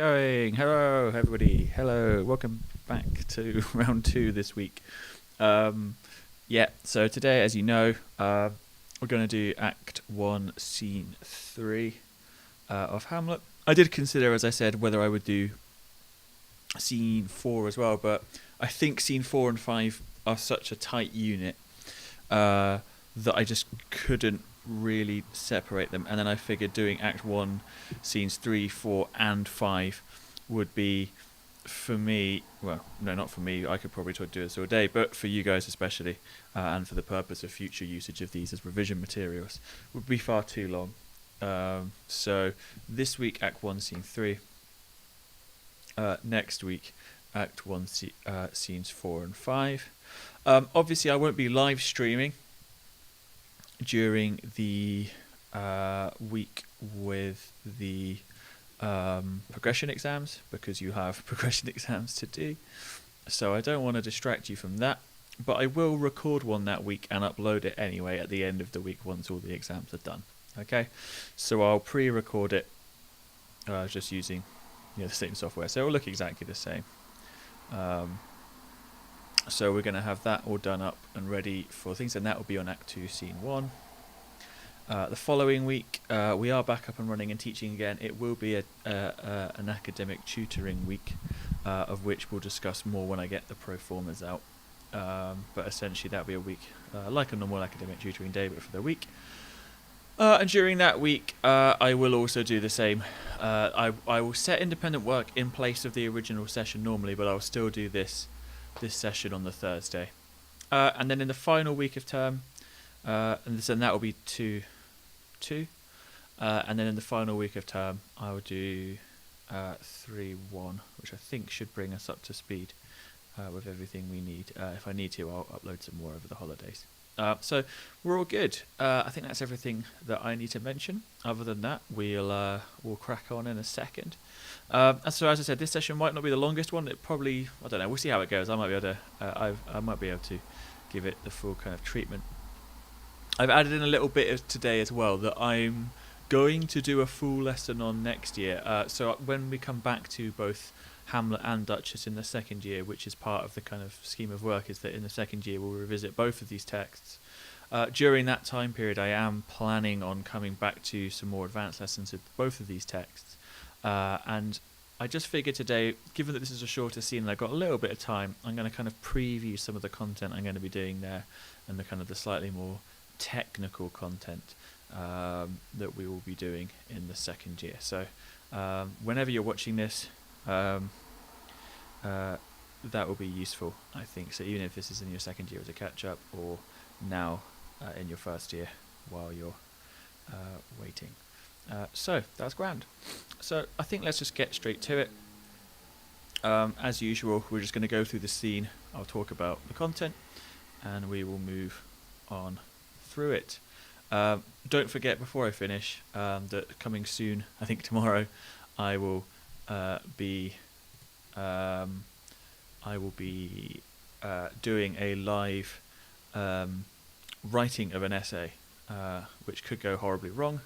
going? Hello, everybody. Hello, welcome back to round 2 this week. So today, as you know, we're going to do Act 1, Scene 3 of Hamlet. I did consider, as I said, whether I would do Scene 4 as well, but I think Scene 4 and 5 are such a tight unit that I just couldn't really separate them, and then I figured doing Act 1 scenes 3, 4 and 5 would be, for me, well, no, not for me, I could probably do this all day, but for you guys especially, and for the purpose of future usage of these as revision materials, would be far too long. So this week Act 1 scene 3, next week Act 1 scenes 4 and 5. Obviously I won't be live streaming during the week with the progression exams, because you have progression exams to do, so I don't want to distract you from that, but I will record one that week and upload it anyway at the end of the week once all the exams are done. Okay, so I'll pre-record it just using the same software, so it will look exactly the same. So we're going to have that all done up and ready for things, and that will be on Act 2, Scene 1. The following week, we are back up and running and teaching again. It will be an academic tutoring week, of which we'll discuss more when I get the pro formas out. But essentially that will be a week like a normal academic tutoring day, but for the week. And during that week, I will also do the same. I will set independent work in place of the original session normally, but I'll still do this session on the Thursday, and then in the final week of term, and that will be 2, and then in the final week of term I will do 3, 1, which I think should bring us up to speed with everything we need. If I need to, I'll upload some more over the holidays. So we're all good. I think that's everything that I need to mention. Other than that, we'll crack on in a second. And so, as I said, this session might not be the longest one. It probably, I don't know. We'll see how it goes. I might be able to. I might be able to give it the full kind of treatment. I've added in a little bit of today as well that I'm going to do a full lesson on next year. So when we come back to both Hamlet and Duchess in the second year, which is part of the kind of scheme of work, is that in the second year we'll revisit both of these texts. During that time period, I am planning on coming back to some more advanced lessons with both of these texts. And I just figured today, given that this is a shorter scene and I've got a little bit of time, I'm going to kind of preview some of the content I'm going to be doing there, and the kind of the slightly more technical content that we will be doing in the second year. So whenever you're watching this, that will be useful, I think. So even if this is in your second year as a catch-up, or now in your first year while you're waiting. So that's grand. So I think let's just get straight to it. As usual, we're just going to go through the scene. I'll talk about the content, and we will move on through it. Don't forget, before I finish, that coming soon, I think tomorrow, I will be doing a live writing of an essay, which could go horribly wrong.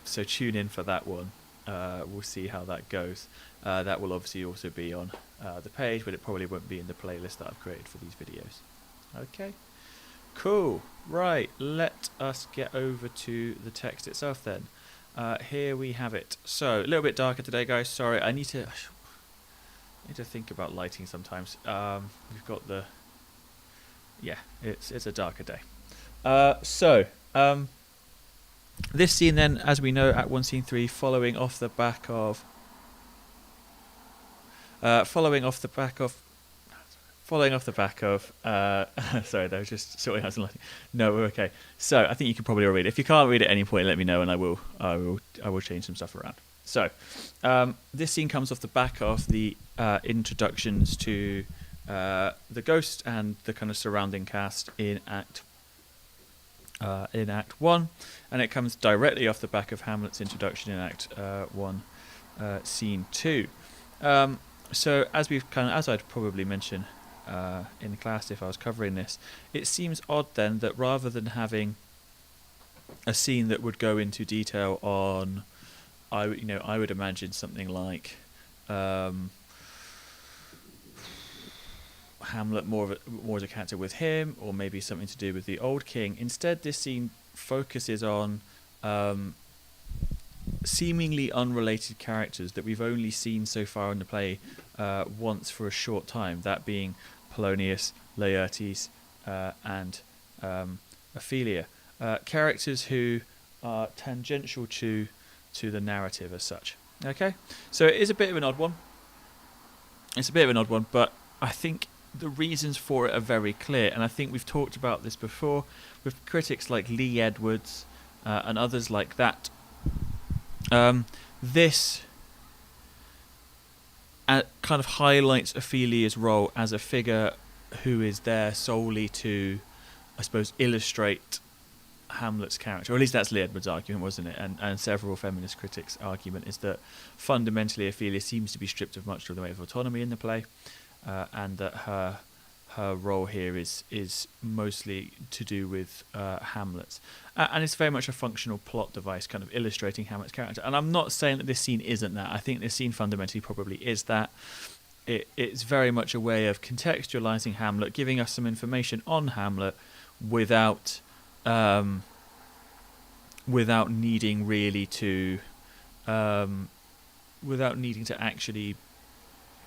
So tune in for that one. We'll see how that goes. That will obviously also be on the page, but it probably won't be in the playlist that I've created for these videos. Okay, cool. Right, let us get over to the text itself then. Here we have it. So a little bit darker today, guys. Sorry, I need to think about lighting sometimes. We've got the it's a darker day. This scene then, as we know, Act 1 Scene 3, following off the back of sorry, that was just sorting out some lighting. No, we're okay. So I think you can probably all read it. If you can't read it at any point, let me know, and I will change some stuff around. So this scene comes off the back of the introductions to the Ghost and the kind of surrounding cast in Act 1, and it comes directly off the back of Hamlet's introduction in Act 1, Scene 2. So as I'd probably mention in class if I was covering this, it seems odd then that rather than having a scene that would go into detail on I would imagine something like Hamlet more as a character with him, or maybe something to do with the old king. Instead, this scene focuses on seemingly unrelated characters that we've only seen so far in the play once for a short time, that being Polonius, Laertes, and Ophelia. Characters who are tangential to the narrative as such. Okay? So it is a bit of an odd one. But I think the reasons for it are very clear, and I think we've talked about this before with critics like Lee Edwards and others like that. This kind of highlights Ophelia's role as a figure who is there solely to, I suppose, illustrate Hamlet's character, or at least that's Lee Edwards' argument, wasn't it? And several feminist critics' argument is that fundamentally Ophelia seems to be stripped of much of the weight of autonomy in the play, and that her role here is mostly to do with Hamlet's, and it's very much a functional plot device, kind of illustrating Hamlet's character. And I'm not saying that this scene isn't that. I think this scene fundamentally probably is that. It's very much a way of contextualizing Hamlet, giving us some information on Hamlet without needing really to without needing to actually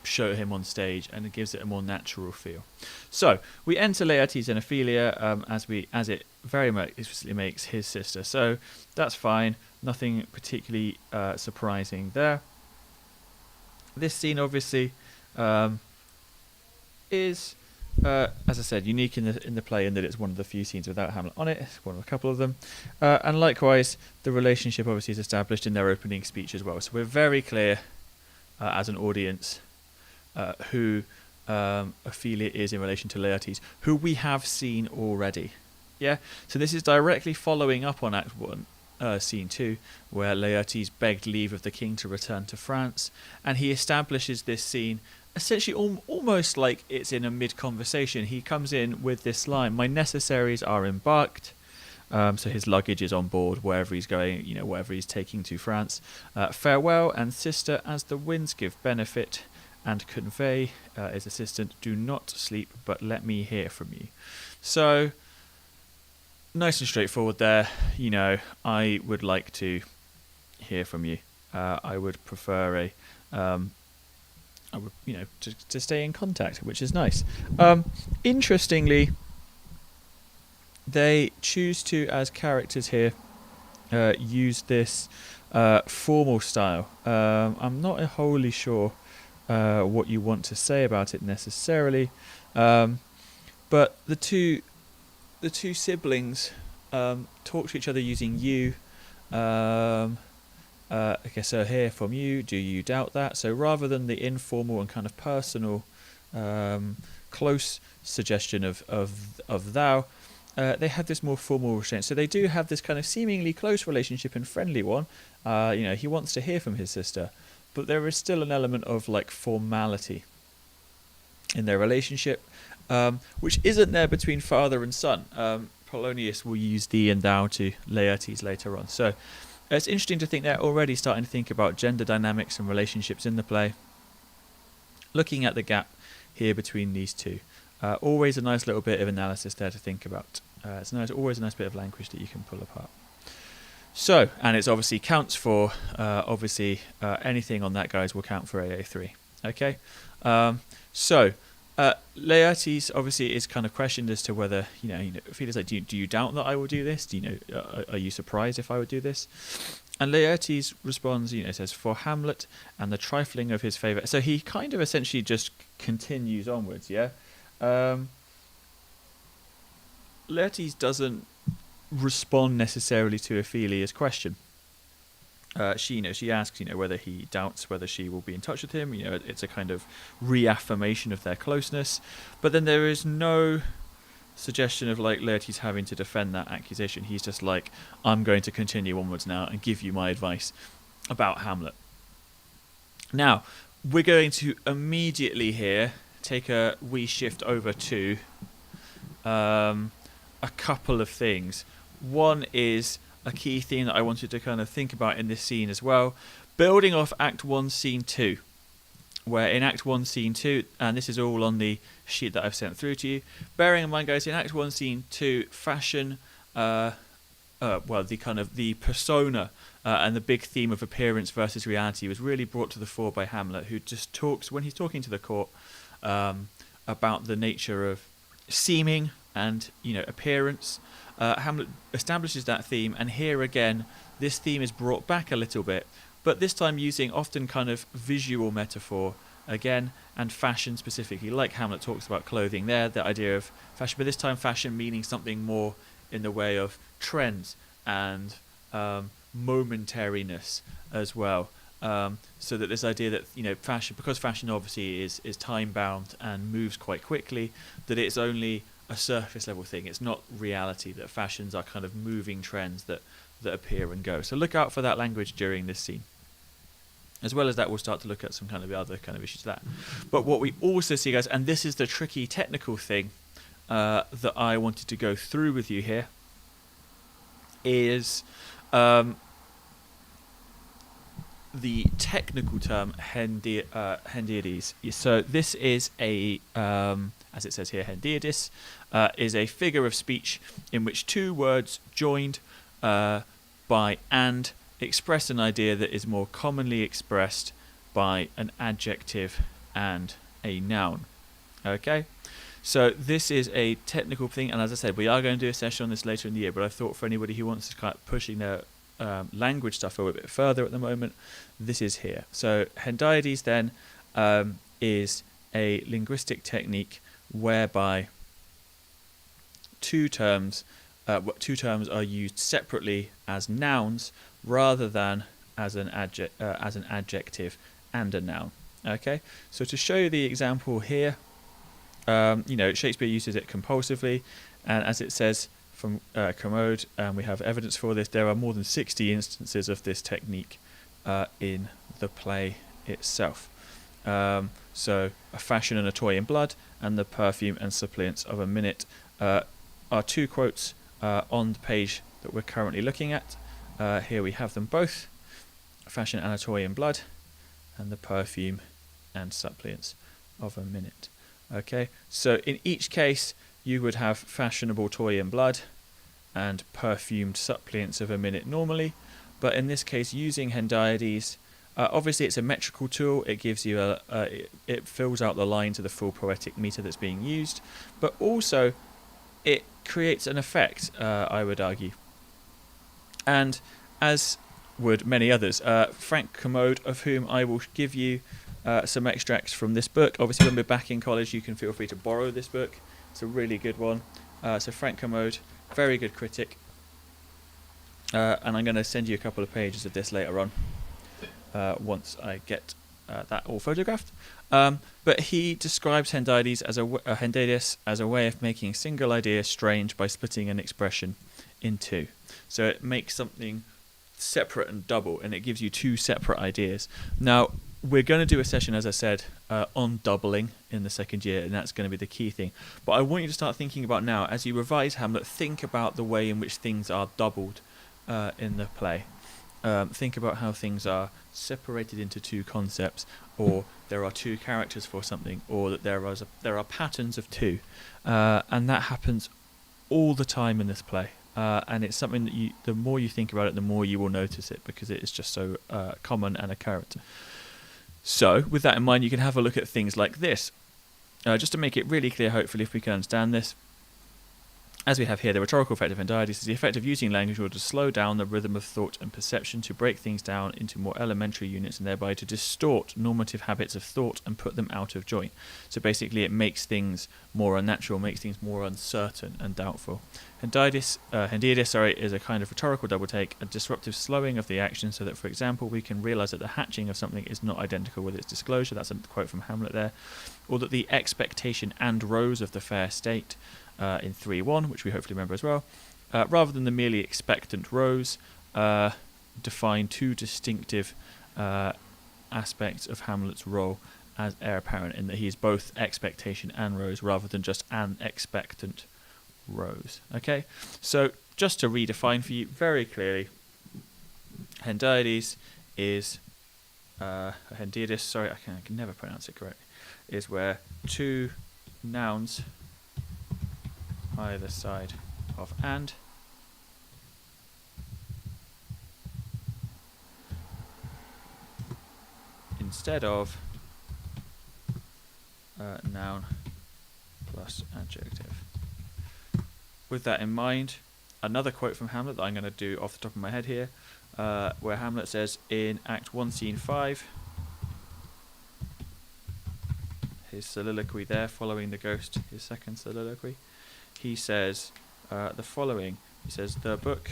show him on stage, and it gives it a more natural feel. So we enter Laertes and Ophelia as it very much explicitly makes his sister. So that's fine. Nothing particularly surprising there. This scene obviously is, as I said, unique in the play in that it's one of the few scenes without Hamlet on it. It's one of a couple of them, and likewise, the relationship obviously is established in their opening speech as well. So we're very clear as an audience who Ophelia is in relation to Laertes, who we have seen already. Yeah. So this is directly following up on Act 1. Scene 2, where Laertes begged leave of the king to return to France, and he establishes this scene essentially almost like it's in a mid-conversation. He comes in with this line: "My necessaries are embarked," so his luggage is on board wherever he's going, wherever he's taking to France. "Farewell, and sister, as the winds give benefit, and convey his assistant, do not sleep, but let me hear from you." So nice and straightforward there. I would like to hear from you. I would prefer to stay in contact, which is nice. Interestingly, they choose to, as characters here, use this formal style. I'm not wholly sure what you want to say about it necessarily, but the two siblings talk to each other using you. I guess so. Hear from you. Do you doubt that? So rather than the informal and kind of personal, close suggestion of thou, they have this more formal restraint. So they do have this kind of seemingly close relationship and friendly one. He wants to hear from his sister, but there is still an element of like formality in their relationship, which isn't there between father and son. Polonius will use thee and thou to Laertes later on. So it's interesting to think they're already starting to think about gender dynamics and relationships in the play, looking at the gap here between these two. Always a nice little bit of analysis there to think about. It's always a nice bit of language that you can pull apart. So, and it's obviously counts for, anything on that, guys, will count for AA3. Okay? Laertes obviously is kind of questioned as to whether, Ophelia's like, do you doubt that I will do this? Are you surprised if I would do this? And Laertes responds, says, for Hamlet and the trifling of his favour. So he kind of essentially just continues onwards, yeah? Laertes doesn't respond necessarily to Ophelia's question. She asks, whether he doubts whether she will be in touch with him. It's a kind of reaffirmation of their closeness. But then there is no suggestion of like Laertes having to defend that accusation. He's just like, I'm going to continue onwards now and give you my advice about Hamlet. Now, we're going to immediately here take a wee shift over to a couple of things. One is a key theme that I wanted to kind of think about in this scene as well, building off Act 1, Scene 2, where in Act 1, Scene 2, and this is all on the sheet that I've sent through to you, bearing in mind, guys, in Act 1, Scene 2, fashion, the persona and the big theme of appearance versus reality was really brought to the fore by Hamlet, who just talks, when he's talking to the court, about the nature of seeming and, appearance. Hamlet establishes that theme, and here again, this theme is brought back a little bit, but this time using often kind of visual metaphor again, and fashion specifically, like Hamlet talks about clothing there, the idea of fashion, but this time fashion meaning something more in the way of trends and momentariness as well. So that this idea that fashion, because fashion obviously is time bound and moves quite quickly, that it's only a surface level thing. It's not reality. That fashions are kind of moving trends that appear and go. So look out for that language during this scene. As well as that, we'll start to look at some kind of other kind of issues to that. But what we also see, guys, and this is the tricky technical thing that I wanted to go through with you here, is the technical term Hendiades. So this is a, as it says here, Hendiadis is a figure of speech in which two words joined by and express an idea that is more commonly expressed by an adjective and a noun. Okay? So this is a technical thing, and as I said, we are going to do a session on this later in the year, but I thought for anybody who wants to kind of pushing their language stuff a little bit further at the moment, this is here. So Hendiades then is a linguistic technique whereby two terms are used separately as nouns rather than as an adjective and a noun. Okay, so to show you the example here, Shakespeare uses it compulsively, and as it says from Commode, and we have evidence for this, there are more than 60 instances of this technique in the play itself. So a fashion and a toy in blood, and the perfume and suppliants of a minute are two quotes on the page that we're currently looking at. Here we have them both, fashion and a toy in blood, and the perfume and suppliants of a minute. Okay, so in each case you would have fashionable toy in blood and perfumed suppliants of a minute normally, but in this case using Hendiades, obviously it's a metrical tool. It gives you it fills out the line to the full poetic meter that's being used, but also it creates an effect, I would argue. And as would many others, Frank Commode, of whom I will give you some extracts from this book. Obviously when we're back in college you can feel free to borrow this book. It's a really good one. So Frank Commode, very good critic. And I'm going to send you a couple of pages of this later on, once I get that all photographed. But he describes Hendiades as a way of making a single idea strange by splitting an expression in two. So it makes something separate and double, and it gives you two separate ideas. Now, we're going to do a session, as I said, on doubling in the second year, and that's going to be the key thing. But I want you to start thinking about now, as you revise Hamlet, think about the way in which things are doubled in the play. Think about how things are separated into two concepts, or there are two characters for something, or that there are patterns of two, and that happens all the time in this play. And it's something that the more you think about it, the more you will notice it, because it is just so common and occurrent. So, with that in mind, you can have a look at things like this. Just to make it really clear, hopefully, if we can understand this. As we have here, the rhetorical effect of Hendiades is the effect of using language in order to slow down the rhythm of thought and perception, to break things down into more elementary units, and thereby to distort normative habits of thought and put them out of joint. So basically it makes things more unnatural, makes things more uncertain and doubtful. Hendiades is a kind of rhetorical double take, a disruptive slowing of the action, so that, for example, we can realise that the hatching of something is not identical with its disclosure. That's a quote from Hamlet there. Or that the expectation and rose of the fair state in 3.1, which we hopefully remember as well, rather than the merely expectant rose, define two distinctive aspects of Hamlet's role as heir apparent, in that he is both expectation and rose, rather than just an expectant rose. Okay, so just to redefine for you very clearly, Hendiades is Hendiadys, sorry, I can never pronounce it correctly, is where two nouns either side of and instead of noun plus adjective. With that in mind, another quote from Hamlet that I'm going to do off the top of my head here, where Hamlet says in Act 1, Scene 5, his soliloquy there following the ghost, his second soliloquy, he says the following. He says, the book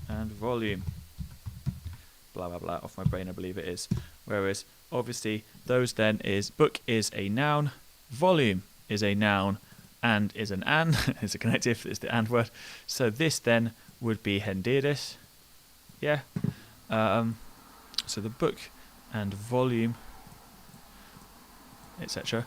and volume, blah, blah, blah, off my brain I believe it is. Whereas, obviously, those then is, book is a noun, volume is a noun, and is an and, it's a connective, it's the and word. So this then would be Hendiadys, yeah. So the book and volume, etc.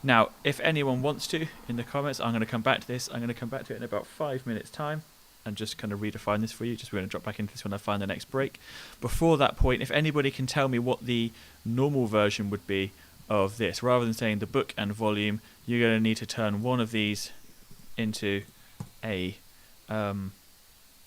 Now, if anyone wants to, in the comments, I'm going to come back to this. I'm going to come back to it in about 5 minutes' time and just kind of redefine this for you. Just we're going to drop back into this when I find the next break. Before that point, if anybody can tell me what the normal version would be of this, rather than saying the book and volume, you're going to need to turn one of these into a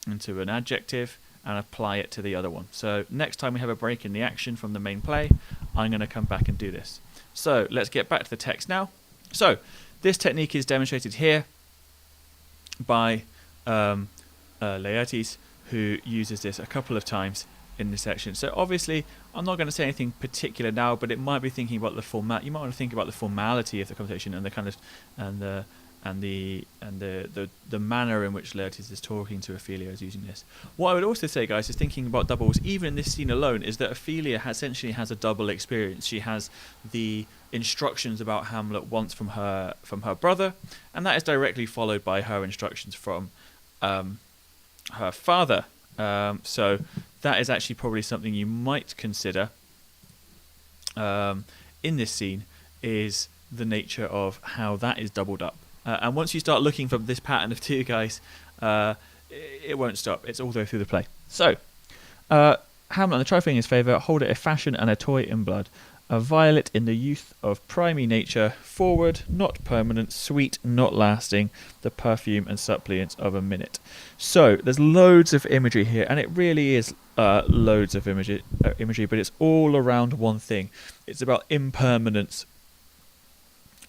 into an adjective and apply it to the other one. So next time we have a break in the action from the main play, I'm going to come back and do this. So let's get back to the text now. So this technique is demonstrated here by Laertes, who uses this a couple of times in this section. So obviously I'm not going to say anything particular now, but it might be thinking about the format. You might want to think about the formality of the conversation and the kind of the manner in which Laertes is talking to Ophelia is using this. What I would also say, guys, is thinking about doubles, even in this scene alone, is that Ophelia essentially has a double experience. She has the instructions about Hamlet once from her brother, and that is directly followed by her instructions from her father. So that is actually probably something you might consider in this scene, is the nature of how that is doubled up. And once you start looking for this pattern of two, guys, it won't stop. It's all the way through the play. So, Hamlet and the trifling in his favour, hold it a fashion and a toy in blood. A violet in the youth of primy nature, forward, not permanent, sweet, not lasting, the perfume and suppliance of a minute. So, there's loads of imagery here, and it really is loads of imagery, but it's all around one thing. It's about impermanence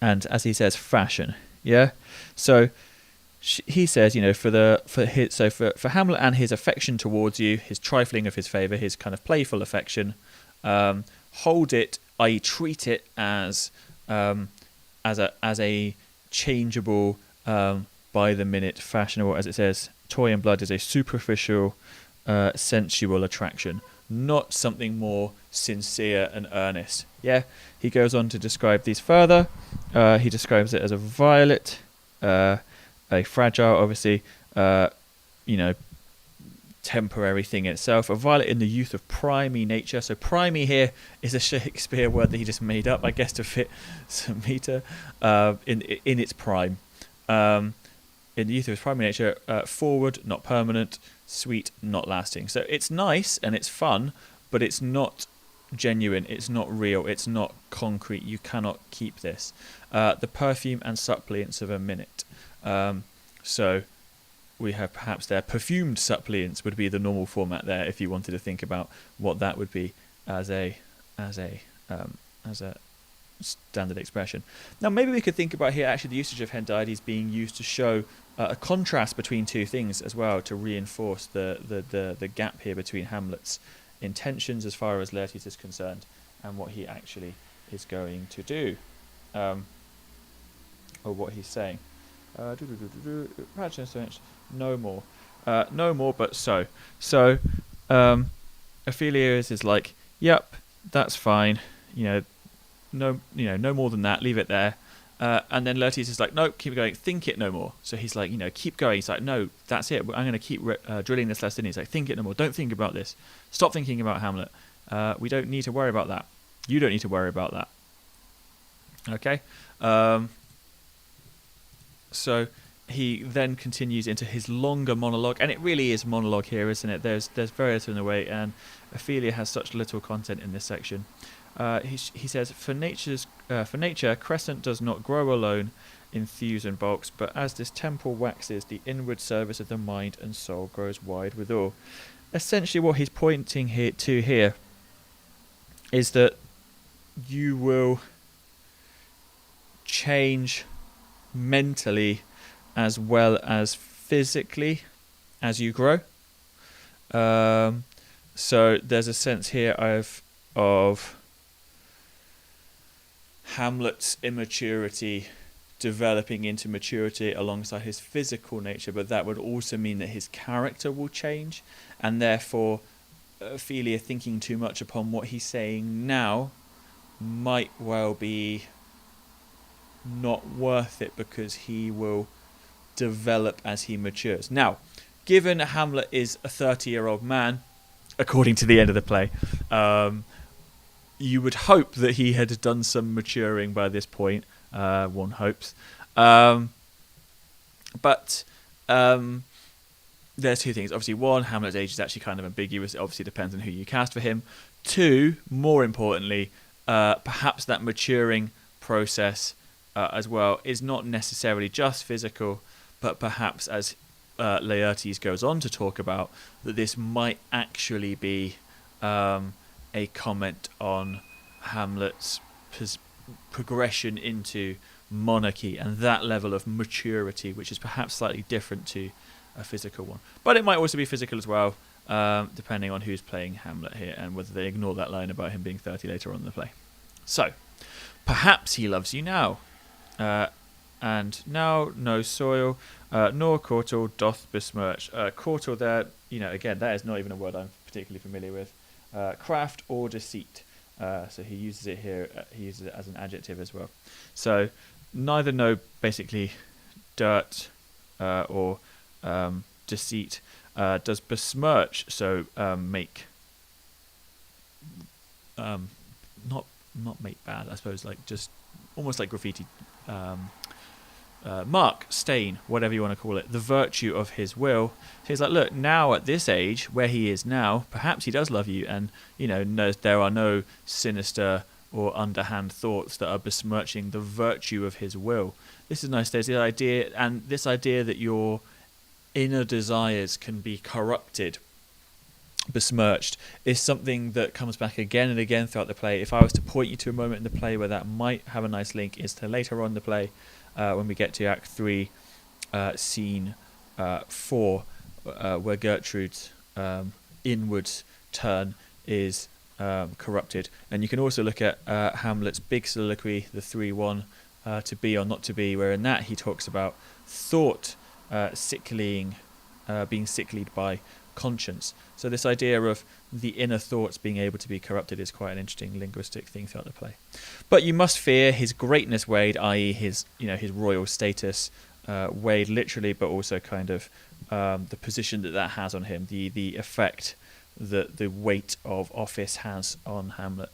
and, as he says, fashion. Yeah? So, he says, you know, for Hamlet and his affection towards you, his trifling of his favour, his kind of playful affection, hold it, i.e. treat it as a changeable, by the minute, fashionable, as it says, toy and blood is a superficial, sensual attraction, not something more sincere and earnest. Yeah, he goes on to describe these further. He describes it as a violet, a fragile, obviously, temporary thing in itself. A violet in the youth of primy nature. So primy here is a Shakespeare word that he just made up, I guess, to fit some meter in its prime. In the youth of its primy nature, forward, not permanent, sweet, not lasting. So it's nice and it's fun, but it's not genuine, it's not real, it's not concrete. You cannot keep this. The perfume and suppliance of a minute. So we have perhaps there perfumed suppliants would be the normal format there if you wanted to think about what that would be as a standard expression. Now maybe we could think about here actually the usage of Hendiadys being used to show a contrast between two things as well, to reinforce the gap here between Hamlet's intentions as far as Laertes is concerned and what he actually is going to do, or what he's saying. No more, but so. Ophelia is like, yep, that's fine. No more than that. Leave it there. And then Laertes is like, no, keep going. Think it no more. So he's like, keep going. He's like, no, that's it. I'm going to keep drilling this lesson. He's like, think it no more. Don't think about this. Stop thinking about Hamlet. We don't need to worry about that. You don't need to worry about that. Okay. So he then continues into his longer monologue, and it really is monologue here, isn't it? There's very little in the way, and Ophelia has such little content in this section. He says, for nature, crescent does not grow alone in thews and bulks, but as this temple waxes, the inward service of the mind and soul grows wide withal. Essentially, what he's pointing here is that you will change mentally as well as physically as you grow. So there's a sense here of Hamlet's immaturity developing into maturity alongside his physical nature, but that would also mean that his character will change, and therefore Ophelia thinking too much upon what he's saying now might well be not worth it, because he will develop as he matures. Now, given Hamlet is a 30-year-old man, according to the end of the play, you would hope that he had done some maturing by this point. One hopes. But there's two things. Obviously, one, Hamlet's age is actually kind of ambiguous. It obviously depends on who you cast for him. Two, more importantly, perhaps that maturing process as well is not necessarily just physical, but perhaps, as Laertes goes on to talk about, that this might actually be a comment on Hamlet's progression into monarchy and that level of maturity, which is perhaps slightly different to a physical one. But it might also be physical as well, depending on who's playing Hamlet here and whether they ignore that line about him being 30 later on in the play. So, perhaps he loves you now. And now no soil, nor courtal doth besmirch. Courtal there, again, that is not even a word I'm particularly familiar with. Craft or deceit. So he uses it here, he uses it as an adjective as well. So neither no, basically, dirt or deceit does besmirch, so make, not make bad, I suppose, like just almost like graffiti, mark, stain, whatever you want to call it, the virtue of his will. So he's like, look, now at this age, where he is now, perhaps he does love you, and knows there are no sinister or underhand thoughts that are besmirching the virtue of his will. This is nice. There's the idea, and this idea that your inner desires can be corrupted, besmirched, is something that comes back again and again throughout the play. If I was to point you to a moment in the play where that might have a nice link, is to later on in the play, when we get to Act 3, Scene 4, where Gertrude's inwards turn is corrupted. And you can also look at Hamlet's big soliloquy, the 3-1, to be or not to be, where in that he talks about thought being sicklied by conscience. So this idea of the inner thoughts being able to be corrupted is quite an interesting linguistic thing throughout the play. But you must fear his greatness weighed, i.e. his royal status weighed literally, but also kind of the position that has on him, the effect that the weight of office has on Hamlet.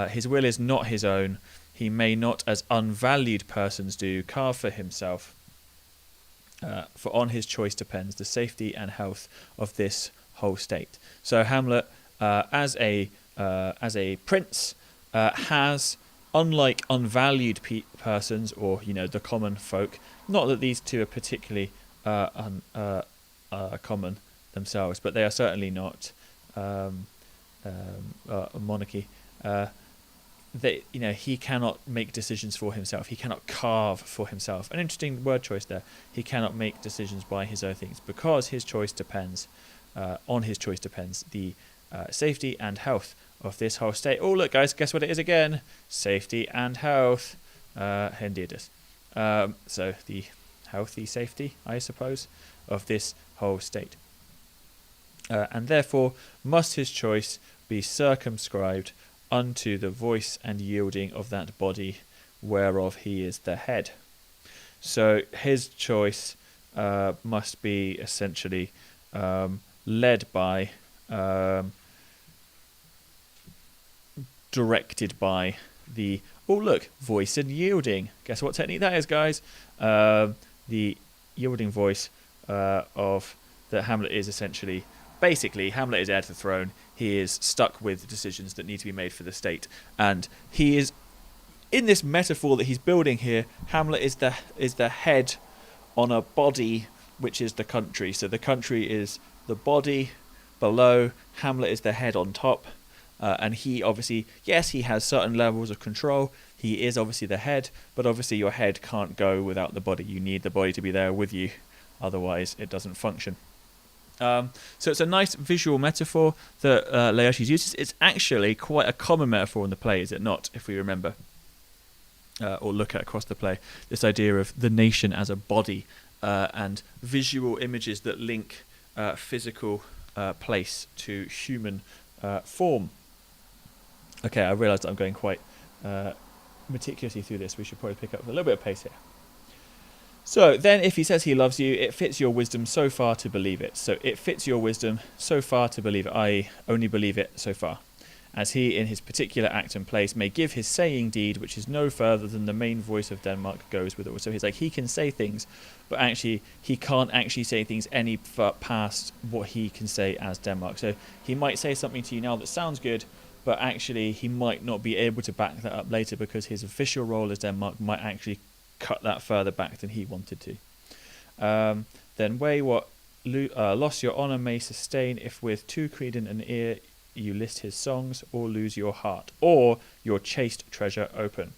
His will is not his own. He may not, as unvalued persons do, carve for himself. For on his choice depends the safety and health of this whole state. So Hamlet, as a prince, has, unlike unvalued persons or the common folk, not that these two are particularly common themselves, but they are certainly not a monarchy. He cannot make decisions for himself. He cannot carve for himself. An interesting word choice there. He cannot make decisions by his own things, because his choice depends, on his choice depends the safety and health of this whole state. Oh, look, guys, guess what it is again? Safety and health. Indeed it is. So the healthy safety, I suppose, of this whole state. And therefore must his choice be circumscribed unto the voice and yielding of that body whereof he is the head. So his choice must be essentially led by, directed by the, voice and yielding. Guess what technique that is, guys? The yielding voice of that Hamlet is essentially, basically, Hamlet is heir to the throne. He is stuck with decisions that need to be made for the state, and he is, in this metaphor that he's building here, Hamlet is the head on a body, which is the country. So the country is the body below. Hamlet is the head on top. And he obviously, yes, he has certain levels of control. He is obviously the head, but obviously your head can't go without the body. You need the body to be there with you. Otherwise, it doesn't function. So it's a nice visual metaphor that Laertes uses. It's actually quite a common metaphor in the play, is it not, if we remember? Or look at across the play, this idea of the nation as a body and visual images that link physical place to human form. Okay, I realise that I'm going quite meticulously through this. We should probably pick up a little bit of pace here. So then if he says he loves you, it fits your wisdom so far to believe it. So it fits your wisdom so far to believe it, i.e. only believe it so far. As he in his particular act and place may give his saying deed, which is no further than the main voice of Denmark goes with it. So he's like, he can say things, but actually he can't actually say things any past what he can say as Denmark. So he might say something to you now that sounds good, but actually he might not be able to back that up later because his official role as Denmark might actually cut that further back than he wanted to. Then weigh what loss your honour may sustain if with too credent an ear you list his songs, or lose your heart, or your chaste treasure open.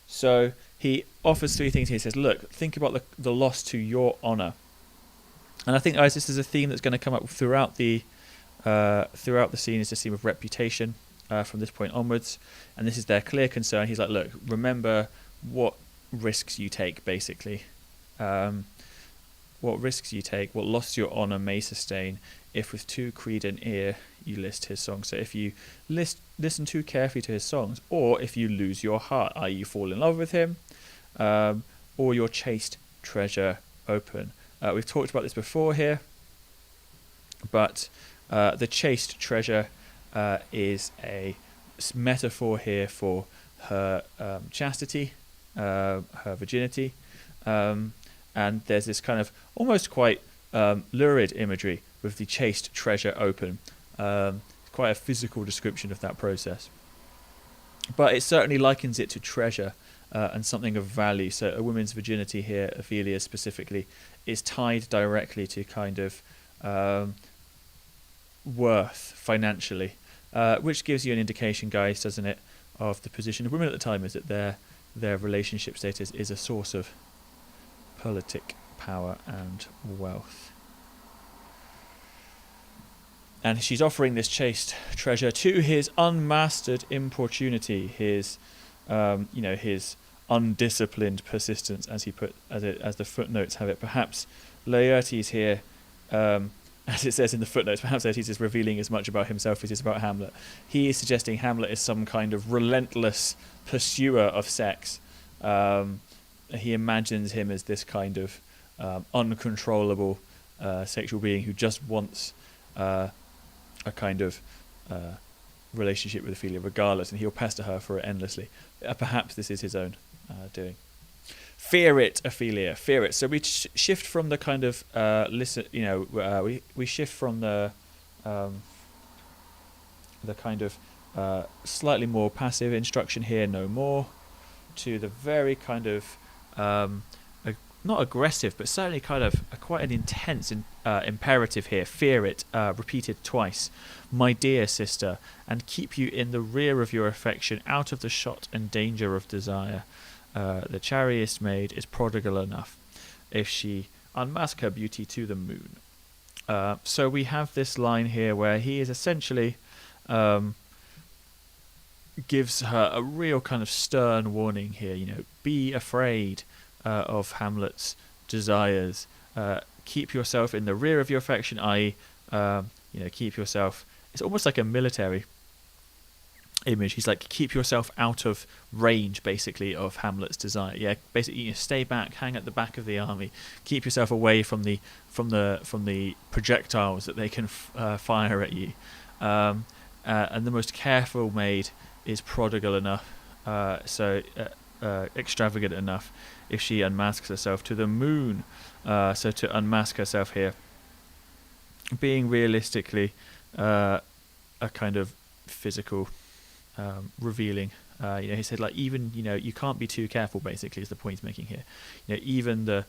So he offers three things here. He says, look, think about the loss to your honour. And I think, guys, this is a theme that's going to come up throughout the scene, is this theme of reputation from this point onwards. And this is their clear concern. He's like, look, remember what risks you take, basically. What risks you take, what loss your honour may sustain, if with too credent ear you list his songs. So if you listen too carefully to his songs, or if you lose your heart, i.e. you fall in love with him, or your chaste treasure open. We've talked about this before here, but the chaste treasure is a metaphor here for her chastity, her virginity, and there's this kind of almost quite lurid imagery with the chaste treasure open. Quite a physical description of that process. But it certainly likens it to treasure and something of value. So a woman's virginity here, Ophelia specifically, is tied directly to kind of worth financially, which gives you an indication, guys, doesn't it, of the position of women at the time, is that their relationship status is a source of politic power and wealth. And she's offering this chaste treasure to his unmastered importunity, his undisciplined persistence, as the footnotes have it. Perhaps Laertes here, as it says in the footnotes, perhaps Laertes is revealing as much about himself as he is about Hamlet. He is suggesting Hamlet is some kind of relentless pursuer of sex. He imagines him as this kind of uncontrollable sexual being who just wants a kind of relationship with Ophelia regardless, and he'll pester her for it endlessly. Perhaps this is his own doing. Fear it, Ophelia, fear it. So we shift from the kind of we shift from the kind of slightly more passive instruction here, no more, to the very kind of not aggressive, but certainly kind of quite an intense imperative here. Fear it, repeated twice. My dear sister, and keep you in the rear of your affection, out of the shot and danger of desire. The chariest maid is prodigal enough, if she unmask her beauty to the moon. So we have this line here where he is essentially gives her a real kind of stern warning here. Be afraid of Hamlet's desires. Keep yourself in the rear of your affection, i.e., keep yourself. It's almost like a military image. He's like, keep yourself out of range, basically, of Hamlet's desire. Yeah, basically, stay back, hang at the back of the army, keep yourself away from the projectiles that they can fire at you. And the most careful maid is prodigal enough, extravagant enough, if she unmasks herself to the moon. So to unmask herself here, being realistically a kind of physical revealing. He said, like, even, you can't be too careful, basically, is the point he's making here. Even the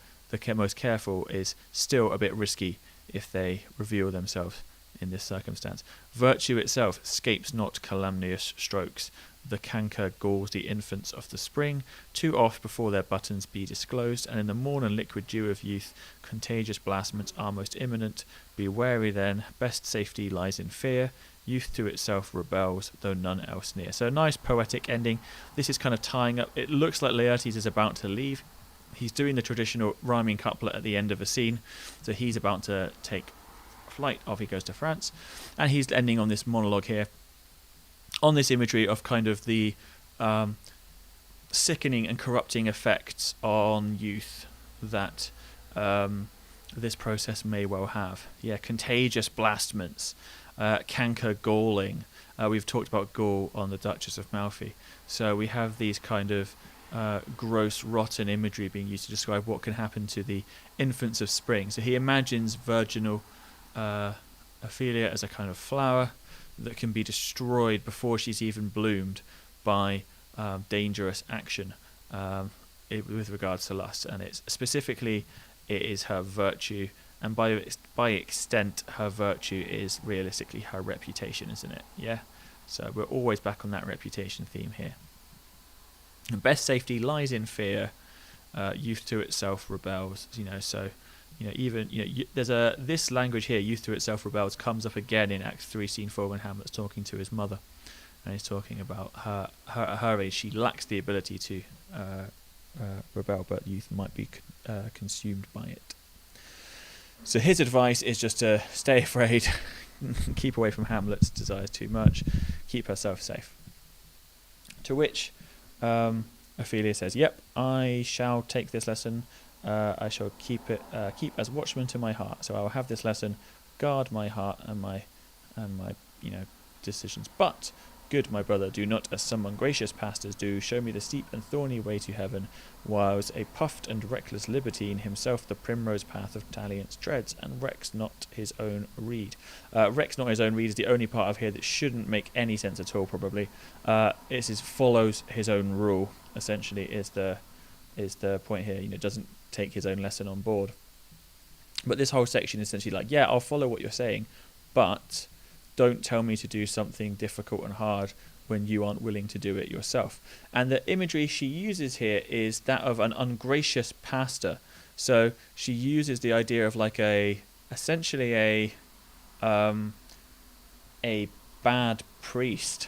most careful is still a bit risky if they reveal themselves in this circumstance. Virtue itself escapes not calumnious strokes. The canker galls the infants of the spring, too oft before their buttons be disclosed, and in the morn and liquid dew of youth, contagious blasphements are most imminent. Be wary then, best safety lies in fear. Youth to itself rebels, though none else near. So a nice poetic ending. This is kind of tying up. It looks like Laertes is about to leave. He's doing the traditional rhyming couplet at the end of a scene. So he's about to take flight. Off he goes to France. And he's ending on this monologue here, on this imagery of kind of the sickening and corrupting effects on youth that this process may well have. Yeah, contagious blasphements, canker galling. We've talked about gall on the Duchess of Malfi. So we have these kind of gross, rotten imagery being used to describe what can happen to the infants of spring. So he imagines virginal Ophelia as a kind of flower that can be destroyed before she's even bloomed by dangerous action with regards to lust. And it's specifically, it is her virtue, and by extent, her virtue is realistically her reputation, isn't it? Yeah. So we're always back on that reputation theme here. The best safety lies in fear. Youth to itself rebels. So there's this language here, youth to itself rebels, comes up again in Act 3, Scene 4, when Hamlet's talking to his mother, and he's talking about her age. She lacks the ability to rebel, but youth might be consumed by it. So his advice is just to stay afraid, keep away from Hamlet's desires too much, keep herself safe. To which Ophelia says, "Yep, I shall take this lesson. I shall keep as watchman to my heart. So I will have this lesson, guard my heart and my decisions. But, good my brother, do not as some ungracious pastors do, show me the steep and thorny way to heaven, whiles a puffed and reckless libertine himself the primrose path of dalliance treads, and recks not his own reed." Recks not his own reed is the only part of here that shouldn't make any sense at all, probably. It says follows his own rule, essentially, is the point here. Doesn't take his own lesson on board. But this whole section is essentially like, yeah, I'll follow what you're saying, but don't tell me to do something difficult and hard when you aren't willing to do it yourself. And the imagery she uses here is that of an ungracious pastor. So she uses the idea of like essentially a bad priest,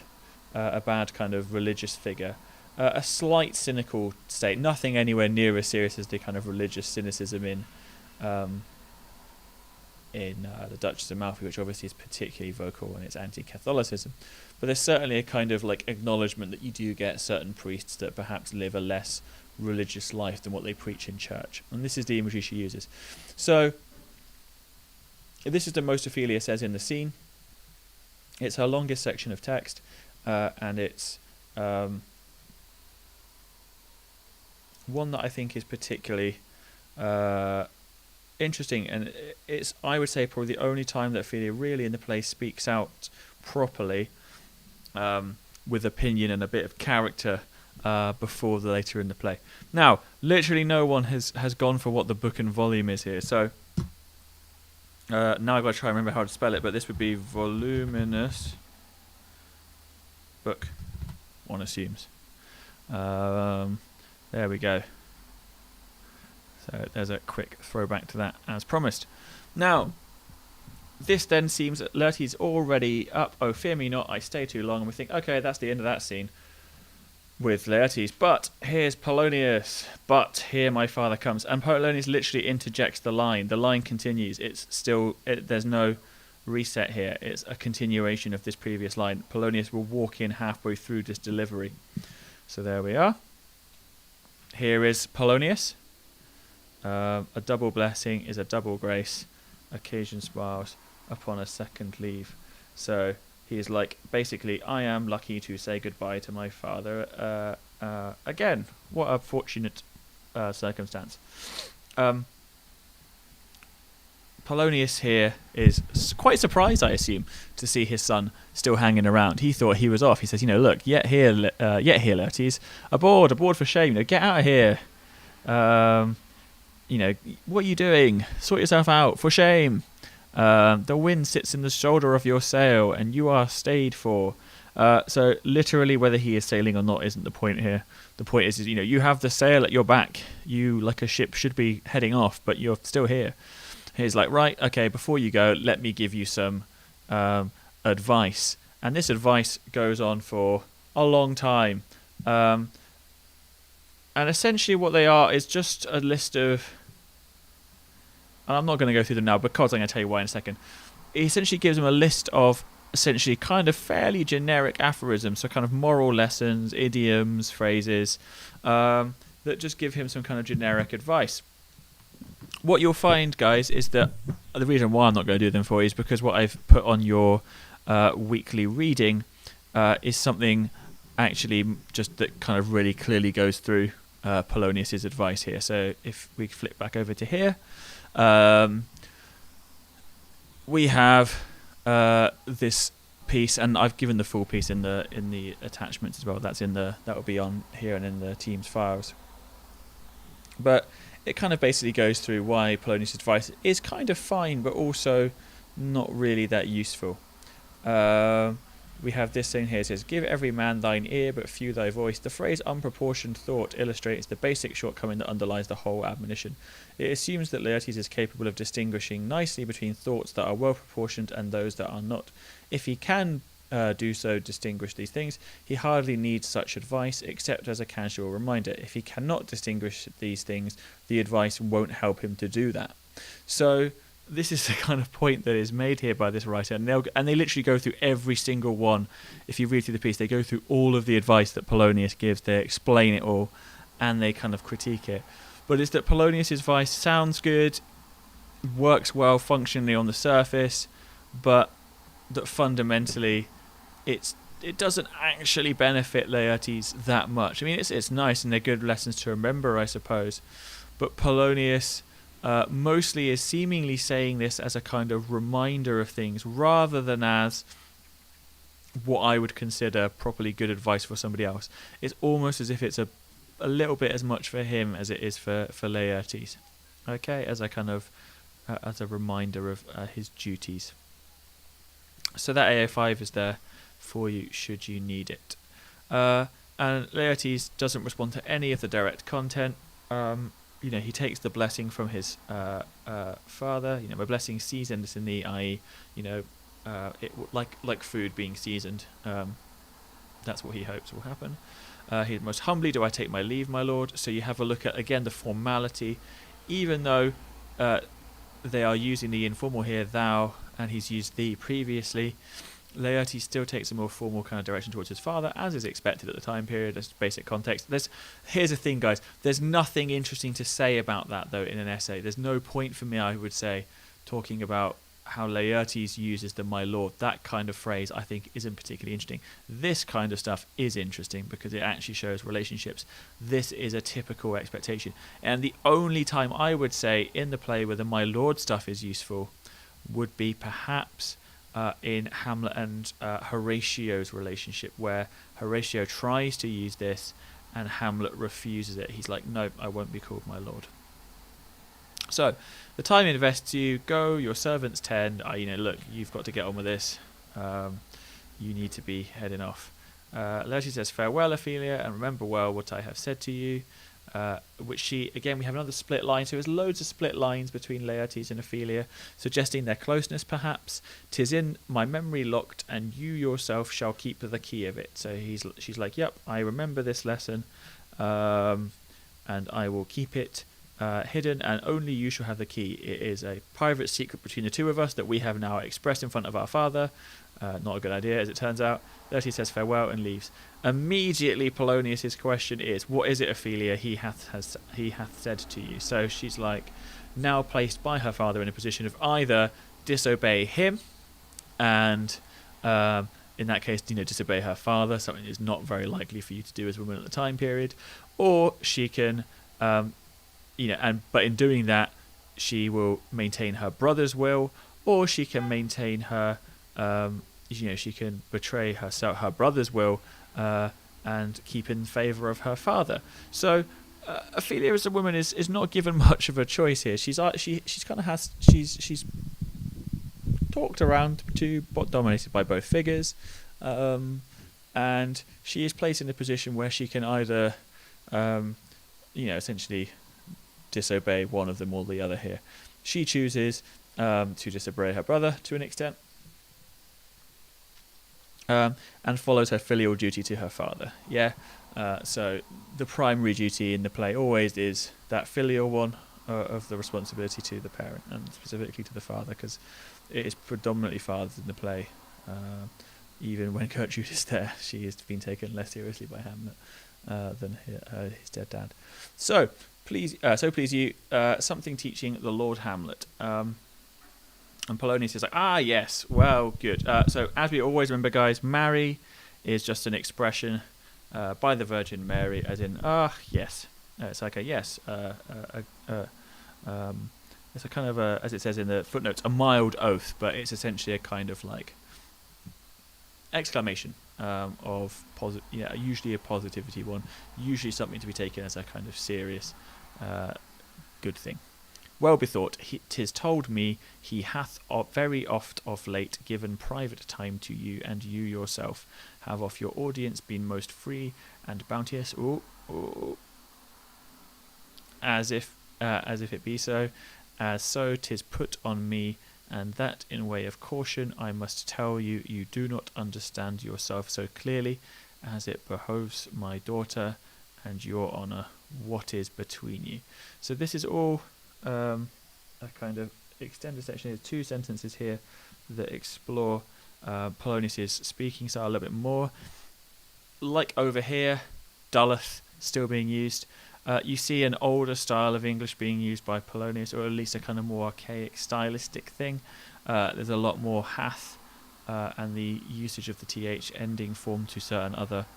a bad kind of religious figure. A slight cynical state, nothing anywhere near as serious as the kind of religious cynicism in the Duchess of Malfi, which obviously is particularly vocal in its anti-Catholicism. But there's certainly a kind of like acknowledgement that you do get certain priests that perhaps live a less religious life than what they preach in church. And this is the imagery she uses. So this is the most Ophelia says in the scene. It's her longest section of text, and it's one that I think is particularly interesting, and it's, I would say, probably the only time that Ophelia really in the play speaks out properly with opinion and a bit of character before the later in the play. Now, literally no one has gone for what the book and volume is here, so now I've got to try and remember how to spell it, but this would be voluminous book, one assumes. There we go. So there's a quick throwback to that as promised. Now, this then seems that Laertes already up. Oh, fear me not, I stay too long. And we think, okay, that's the end of that scene with Laertes. But here's Polonius. But here my father comes. And Polonius literally interjects the line. The line continues. It's still, there's no reset here. It's a continuation of this previous line. Polonius will walk in halfway through this delivery. So there we are. Here is Polonius. A double blessing is a double grace. Occasion smiles upon a second leave. So he is like, basically, I am lucky to say goodbye to my father again. What a fortunate circumstance. Polonius here is quite surprised, I assume, to see his son still hanging around. He thought he was off. He says, look, yet here, Laertes, aboard for shame. Get out of here. What are you doing? Sort yourself out, for shame. The wind sits in the shoulder of your sail, and you are stayed for. So literally, whether he is sailing or not isn't the point here. The point is, you have the sail at your back. You, like a ship, should be heading off, but you're still here. He's like, right, okay, before you go, let me give you some advice. And this advice goes on for a long time. And essentially what they are is just a list of... And I'm not going to go through them now because I'm going to tell you why in a second. He essentially gives them a list of essentially kind of fairly generic aphorisms, so kind of moral lessons, idioms, phrases, that just give him some kind of generic advice. What you'll find, guys, is that the reason why I'm not going to do them for you is because what I've put on your weekly reading is something actually just that kind of really clearly goes through Polonius's advice here. So if we flip back over to here, we have this piece, and I've given the full piece in the attachments as well. That will be on here and in the team's files. But it kind of basically goes through why Polonius' advice is kind of fine, but also not really that useful. We have this thing here. It says, give every man thine ear, but few thy voice. The phrase unproportioned thought illustrates the basic shortcoming that underlies the whole admonition. It assumes that Laertes is capable of distinguishing nicely between thoughts that are well proportioned and those that are not. If he can distinguish these things, he hardly needs such advice except as a casual reminder. If he cannot distinguish these things, the advice won't help him to do that. So this is the kind of point that is made here by this writer, and they literally go through every single one. If you read through the piece, they go through all of the advice that Polonius gives, they explain it all, and they kind of critique it. But it's that Polonius' advice sounds good, works well functionally on the surface, but that fundamentally it doesn't actually benefit Laertes that much. I mean, it's nice and they're good lessons to remember, I suppose. But Polonius mostly is seemingly saying this as a kind of reminder of things rather than as what I would consider properly good advice for somebody else. It's almost as if it's a little bit as much for him as it is for Laertes. Okay, as a kind of as a reminder of his duties. So that AO5 is there for you should you need it. And Laertes doesn't respond to any of the direct content. He takes the blessing from his father. My blessing seasoned is in the i.e. Like food being seasoned. That's what he hopes will happen. Most humbly do I take my leave, my lord. So you have a look at again the formality, even though they are using the informal here, thou, and he's used thee previously. Laertes still takes a more formal kind of direction towards his father, as is expected at the time period, as basic context. Here's the thing, guys. There's nothing interesting to say about that, though, in an essay. There's no point for me, I would say, talking about how Laertes uses the my lord. That kind of phrase, I think, isn't particularly interesting. This kind of stuff is interesting because it actually shows relationships. This is a typical expectation. And the only time I would say in the play where the my lord stuff is useful would be perhaps in Hamlet and Horatio's relationship, where Horatio tries to use this and Hamlet refuses it. He's like, no, I won't be called my lord. So the time invests you, go, your servants tend, look, you've got to get on with this. You need to be heading off. Laertes says, farewell, Ophelia, and remember well what I have said to you. Which we have another split line. So there's loads of split lines between Laertes and Ophelia, suggesting their closeness perhaps. 'Tis in my memory locked, and you yourself shall keep the key of it. So she's like, yep, I remember this lesson, and I will keep it hidden, and only you shall have the key. It is a private secret between the two of us that we have now expressed in front of our father. Not a good idea, as it turns out. Laertes says farewell and leaves. Immediately, Polonius's question is, "What is it, Ophelia? He hath said to you." So she's like, now placed by her father in a position of either disobey him, and in that case, disobey her father, something is not very likely for you to do as a woman at the time period, or she can but in doing that, she will maintain her brother's will, or she can maintain her, she can betray her brother's will, and keep in favour of her father. So Ophelia as a woman is not given much of a choice here. She's talked around to, but dominated by both figures, and she is placed in a position where she can either, essentially disobey one of them or the other here. She chooses to disobey her brother to an extent, and follows her filial duty to her father. So the primary duty in the play always is that filial one of the responsibility to the parent, and specifically to the father, because it is predominantly fathers in the play. Even when Gertrude is there, she is being taken less seriously by Hamlet than his dead dad. So please you, something teaching the Lord Hamlet. And Polonius is like, yes, well, good. So as we always remember, guys, marry is just an expression by the Virgin Mary, as in, yes. It's like a yes. It's a kind of as it says in the footnotes, a mild oath, but it's essentially a kind of like exclamation of usually a positivity one, usually something to be taken as a kind of serious, good thing. Well bethought, 'tis told me he hath very oft of late given private time to you, and you yourself have of your audience been most free and bounteous. As if it be so, as so 'tis put on me, and that in way of caution I must tell you, you do not understand yourself so clearly as it behoves my daughter and your honour, what is between you. So this is all a kind of extended section. There's 2 sentences here that explore Polonius's speaking style a little bit more. Like over here, dulleth still being used. You see an older style of English being used by Polonius, or at least a kind of more archaic stylistic thing. There's a lot more hath and the usage of the th ending form to certain other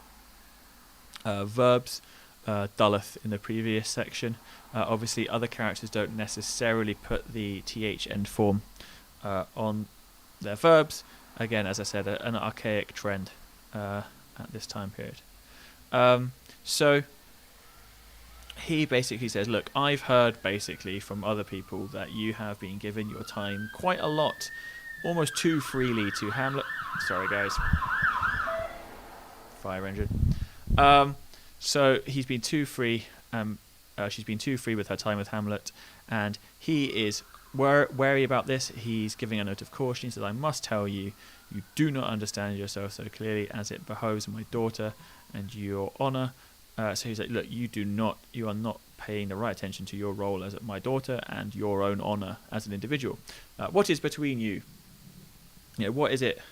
verbs. Dulleth in the previous section. Obviously, other characters don't necessarily put the th end form on their verbs. Again, as I said, an archaic trend at this time period. So he basically says, look, I've heard basically from other people that you have been given your time quite a lot, almost too freely to Hamlet. Sorry, guys. Fire engine. So he's been too free. She's been too free with her time with Hamlet, and he is wary about this. He's giving a note of caution. He says, I must tell you, you do not understand yourself so clearly as it behoves my daughter and your honour. So he's like, look, you are not paying the right attention to your role as my daughter and your own honour as an individual. What is between you? What is it?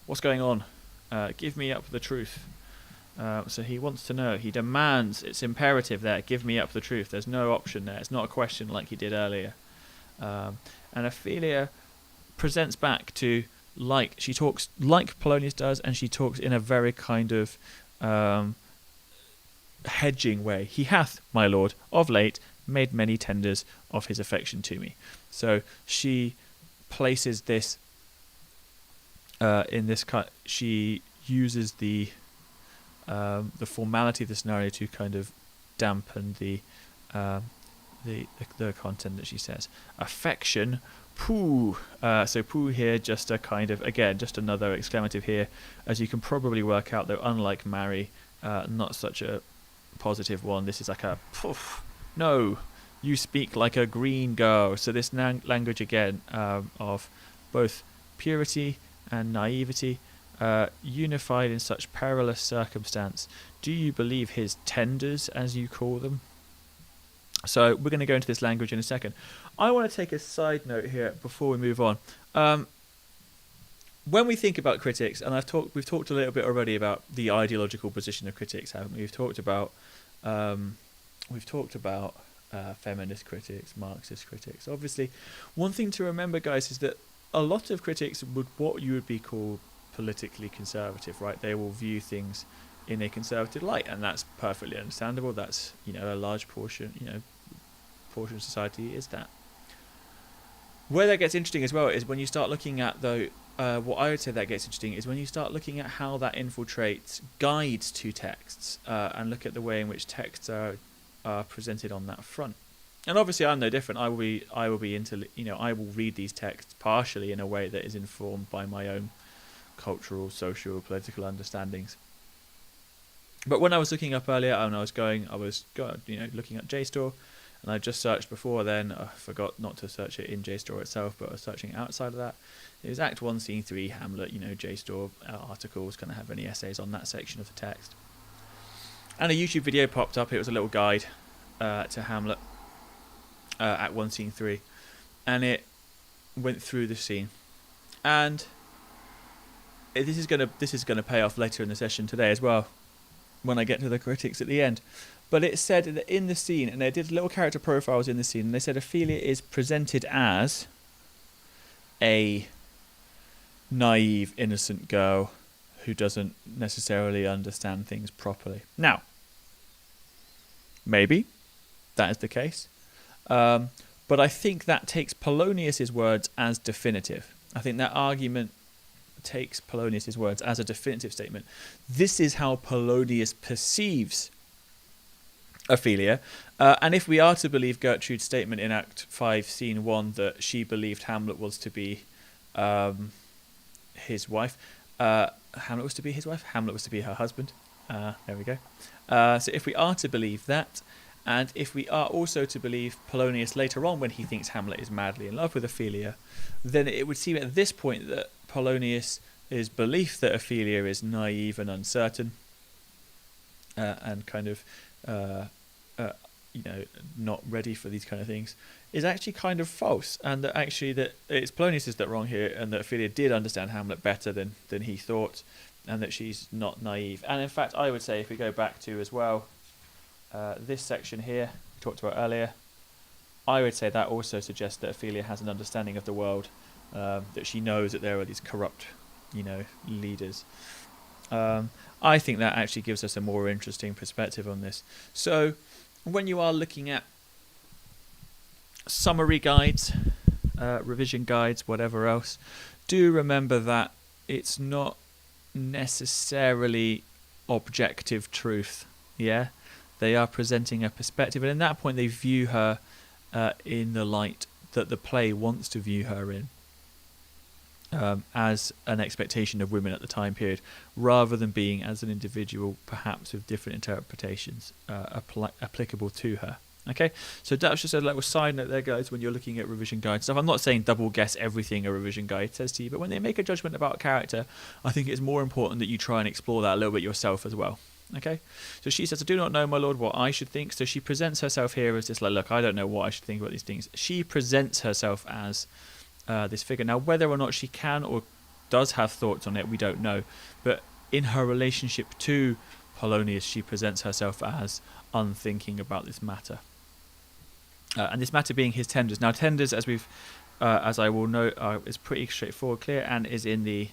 What's going on? Give me up the truth. So he wants to know. He demands. It's imperative there. Give me up the truth. There's no option there. It's not a question like he did earlier. And Ophelia presents back to she talks like Polonius does, and she talks in a very kind of hedging way. He hath, my lord, of late made many tenders of his affection to me. So she places this in this kind. She uses the formality of the scenario to kind of dampen the content that she says. Affection, poo. So poo here, just a kind of, again, just another exclamative here, as you can probably work out, though unlike marry, not such a positive one. This is like a poof. No, you speak like a green girl. So this language again of both purity and naivety, unified in such perilous circumstance. Do you believe his tenders, as you call them? So we're going to go into this language in a second. I want to take a side note here before we move on. When we think about critics, and we've talked a little bit already about the ideological position of critics, haven't we? We've talked about feminist critics, Marxist critics. Obviously, one thing to remember, guys, is that a lot of critics would what you would be called politically conservative, right? They will view things in a conservative light, and that's perfectly understandable. That's a large portion, portion of society is that. Where that gets interesting as well is when you start looking at, though, what I would say that gets interesting is when you start looking at how that infiltrates guides to texts, and look at the way in which texts are presented on that front. And obviously, I'm no different. I will be I will read these texts partially in a way that is informed by my own cultural, social, political understandings. But when I was looking up earlier, and I was looking at JSTOR, and I just searched before then. I forgot not to search it in JSTOR itself, but I was searching outside of that. It was Act 1, Scene 3, Hamlet, JSTOR articles, kind of have any essays on that section of the text. And a YouTube video popped up. It was a little guide to Hamlet, Act 1, Scene 3. And it went through the scene. And this is gonna pay off later in the session today as well, when I get to the critics at the end. But it said that in the scene, and they did little character profiles in the scene, and they said Ophelia is presented as a naive, innocent girl who doesn't necessarily understand things properly. Now, maybe that is the case, but I think that takes Polonius's words as definitive. I think that argument takes Polonius's words as a definitive statement. This is how Polonius perceives Ophelia, and if we are to believe Gertrude's statement in Act 5, Scene 1, that she believed Hamlet was to be his wife, Hamlet was to be his wife, Hamlet was to be her husband, there we go. So if we are to believe that, and if we are also to believe Polonius later on when he thinks Hamlet is madly in love with Ophelia, then it would seem at this point that Polonius's belief that Ophelia is naive and uncertain, and kind of not ready for these kind of things, is actually kind of false, and that actually that it's Polonius that's wrong here, and that Ophelia did understand Hamlet better than he thought, and that she's not naive. And in fact, I would say, if we go back to as well this section here we talked about earlier, I would say that also suggests that Ophelia has an understanding of the world, that she knows that there are these corrupt leaders. I think that actually gives us a more interesting perspective on this. So when you are looking at summary guides, revision guides, whatever else, do remember that it's not necessarily objective truth. Yeah, they are presenting a perspective, and at that point they view her in the light that the play wants to view her in, as an expectation of women at the time period, rather than being as an individual, perhaps with different interpretations applicable to her. Okay, so that's just a little side note there, guys, when you're looking at revision guide stuff. I'm not saying double guess everything a revision guide says to you, but when they make a judgment about a character, I think it's more important that you try and explore that a little bit yourself as well. Okay, so she says, I do not know, my lord, what I should think. So she presents herself here as this, like, look, I don't know what I should think about these things. She presents herself as this figure. Now, whether or not she can or does have thoughts on it, we don't know. But in her relationship to Polonius, she presents herself as unthinking about this matter. And this matter being his tenders. Now, tenders, as I will note, is pretty straightforward, clear, and is in the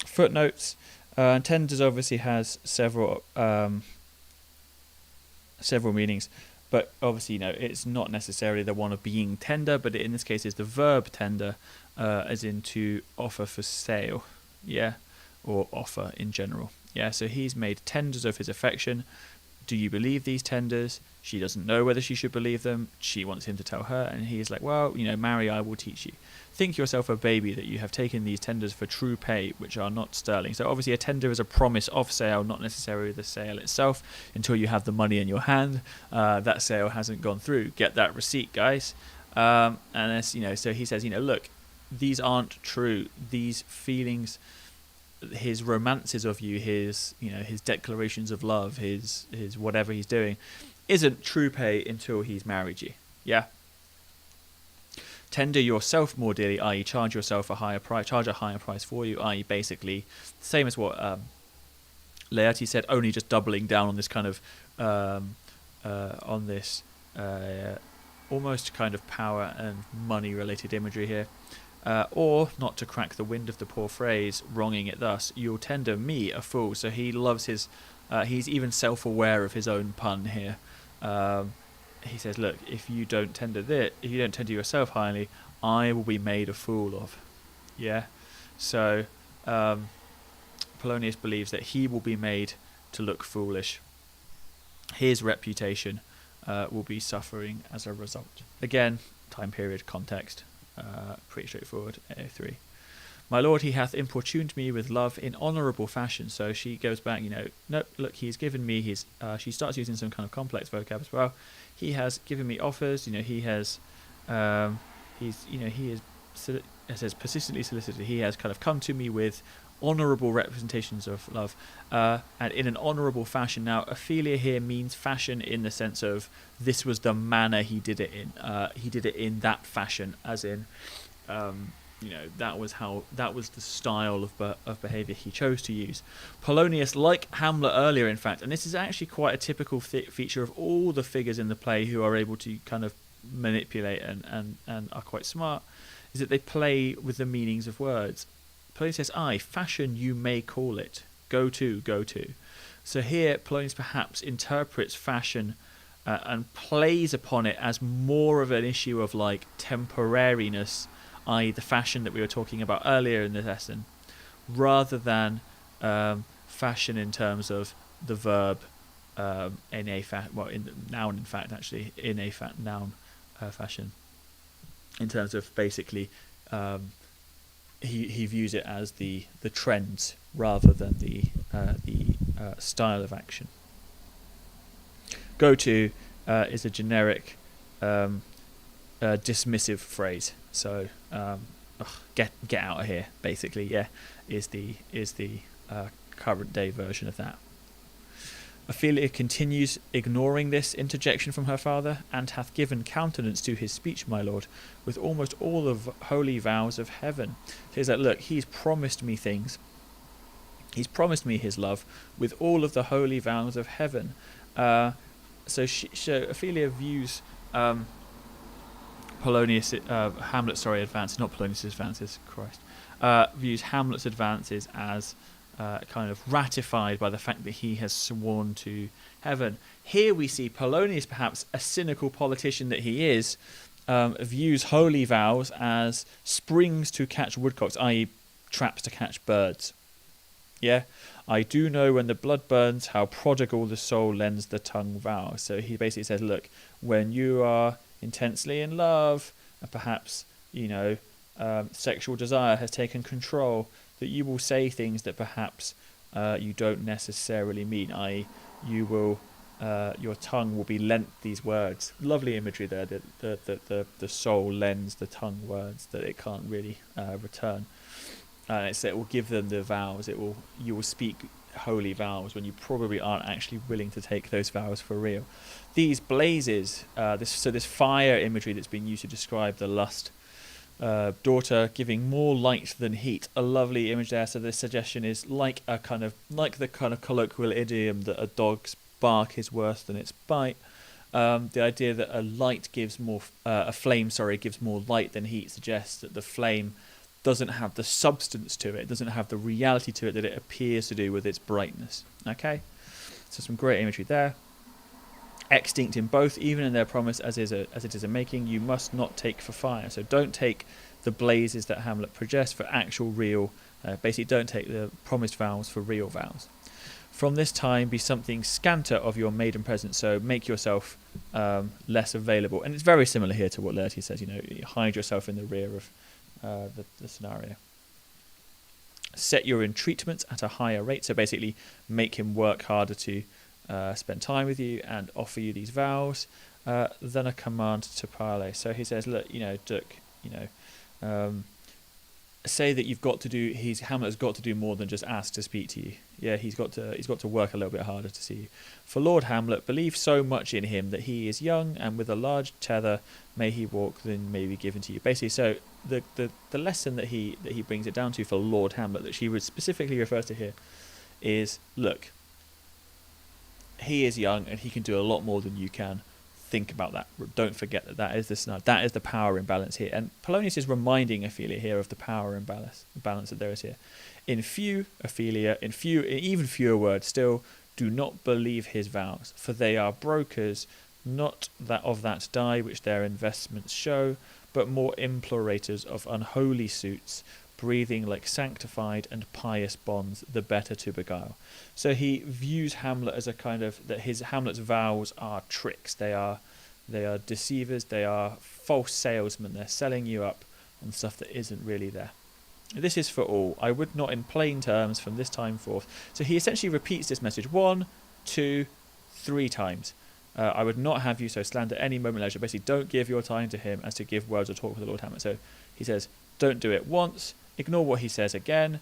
footnotes. Tenders obviously has several meanings, but obviously, it's not necessarily the one of being tender, but in this case, is the verb tender, as in to offer for sale, or offer in general. So he's made tenders of his affection. Do you believe these tenders? She doesn't know whether she should believe them. She wants him to tell her, and he's like, well, marry, I will teach you. Think yourself a baby that you have taken these tenders for true pay, which are not sterling. So obviously a tender is a promise of sale, not necessarily the sale itself. Until you have the money in your hand, that sale hasn't gone through. Get that receipt, guys. And as, so he says, look, these aren't true. These feelings, his romances of you, his declarations of love, his whatever he's doing, isn't true pay until he's married you. Tender yourself more dearly, i.e. charge a higher price for you, i.e. basically same as what Laertes said, only just doubling down on this kind of almost kind of power and money related imagery here. Or, not to crack the wind of the poor phrase, wronging it thus, you'll tender me, a fool. So he loves his He's even self-aware of his own pun here. He says, "Look, if you don't tender yourself highly, I will be made a fool of." Yeah. So Polonius believes that he will be made to look foolish. His reputation will be suffering as a result. Again, time period, context, pretty straightforward. A3. My lord, he hath importuned me with love in honourable fashion. So she goes back, no, look, he's given me his. She starts using some kind of complex vocab as well. He has given me offers. He has, he is, it says persistently solicited. He has kind of come to me with honourable representations of love, and in an honourable fashion. Now, Ophelia here means fashion in the sense of this was the manner he did it in. He did it in that fashion, as in, that was the style of behaviour he chose to use. Polonius, like Hamlet earlier, in fact, and this is actually quite a typical feature of all the figures in the play who are able to kind of manipulate and are quite smart, is that they play with the meanings of words. Polonius says, "Aye, fashion you may call it. Go to. So here, Polonius perhaps interprets fashion and plays upon it as more of an issue of like temporariness, i.e. the fashion that we were talking about earlier in this lesson, rather than fashion in terms of the verb in a noun, in fact, actually, in a noun fashion, in terms of basically he views it as the trends rather than the style of action. Go to is a generic dismissive phrase. So get out of here, basically. Yeah, is the current day version of that. Ophelia continues, ignoring this interjection from her father, and hath given countenance to his speech, my lord, with almost all the holy vows of heaven. So he's like, look, he's promised me things. He's promised me his love with all of the holy vows of heaven. So Ophelia views Hamlet's advances, not Polonius' advances, Christ, views Hamlet's advances as kind of ratified by the fact that he has sworn to heaven. Here we see Polonius, perhaps a cynical politician that he is, views holy vows as springs to catch woodcocks, i.e. traps to catch birds. Yeah, I do know when the blood burns how prodigal the soul lends the tongue vow. So he basically says, look, when you are intensely in love, and perhaps, sexual desire has taken control, that you will say things that perhaps you don't necessarily mean, i.e. you will, your tongue will be lent these words. Lovely imagery there, that the soul lends the tongue words that it can't really return. It will give them the vows. You will speak holy vows when you probably aren't actually willing to take those vows for real. These blazes, this fire imagery that's been used to describe the lust, daughter giving more light than heat. A lovely image there. So the suggestion is like the kind of colloquial idiom that a dog's bark is worse than its bite. The idea that a flame gives more light than heat suggests that the flame doesn't have the substance to it, doesn't have the reality to it that it appears to do with its brightness. Okay, so some great imagery there. Extinct in both, even in their promise as it is a making, you must not take for fire. So don't take the blazes that Hamlet projects for actual real, basically don't take the promised vows for real vows. From this time be something scanter of your maiden presence, so make yourself less available. And it's very similar here to what Laertes says, you hide yourself in the rear of the scenario. Set your entreatments at a higher rate, so basically make him work harder to spend time with you and offer you these vows than a command to parley. So he says, look, Duke, say that Hamlet has got to do more than just ask to speak to you. Yeah, he's got to work a little bit harder to see you. For Lord Hamlet, believe so much in him that he is young, and with a large tether may he walk than may be given to you. Basically, so the lesson that he brings it down to for Lord Hamlet, that she would specifically refer to here, is look, he is young and he can do a lot more than you can. Think about that. Don't forget that is the power imbalance here. And Polonius is reminding Ophelia here of the power imbalance that there is here. In few, Ophelia, even fewer words, still Do not believe his vows, for they are brokers, not that of that dye which their investments show, but more implorators of unholy suits, breathing like sanctified and pious bonds, the better to beguile. So he views Hamlet as a kind of that Hamlet's vows are tricks. They are deceivers. They are false salesmen. They're selling you up on stuff that isn't really there. This is for all. I would not in plain terms from this time forth. So he essentially repeats this message 1, 2, 3 times. I would not have you so slander any moment leisure. Basically, don't give your time to him as to give words or talk with the Lord Hamlet. So he says, don't do it once, ignore what he says again,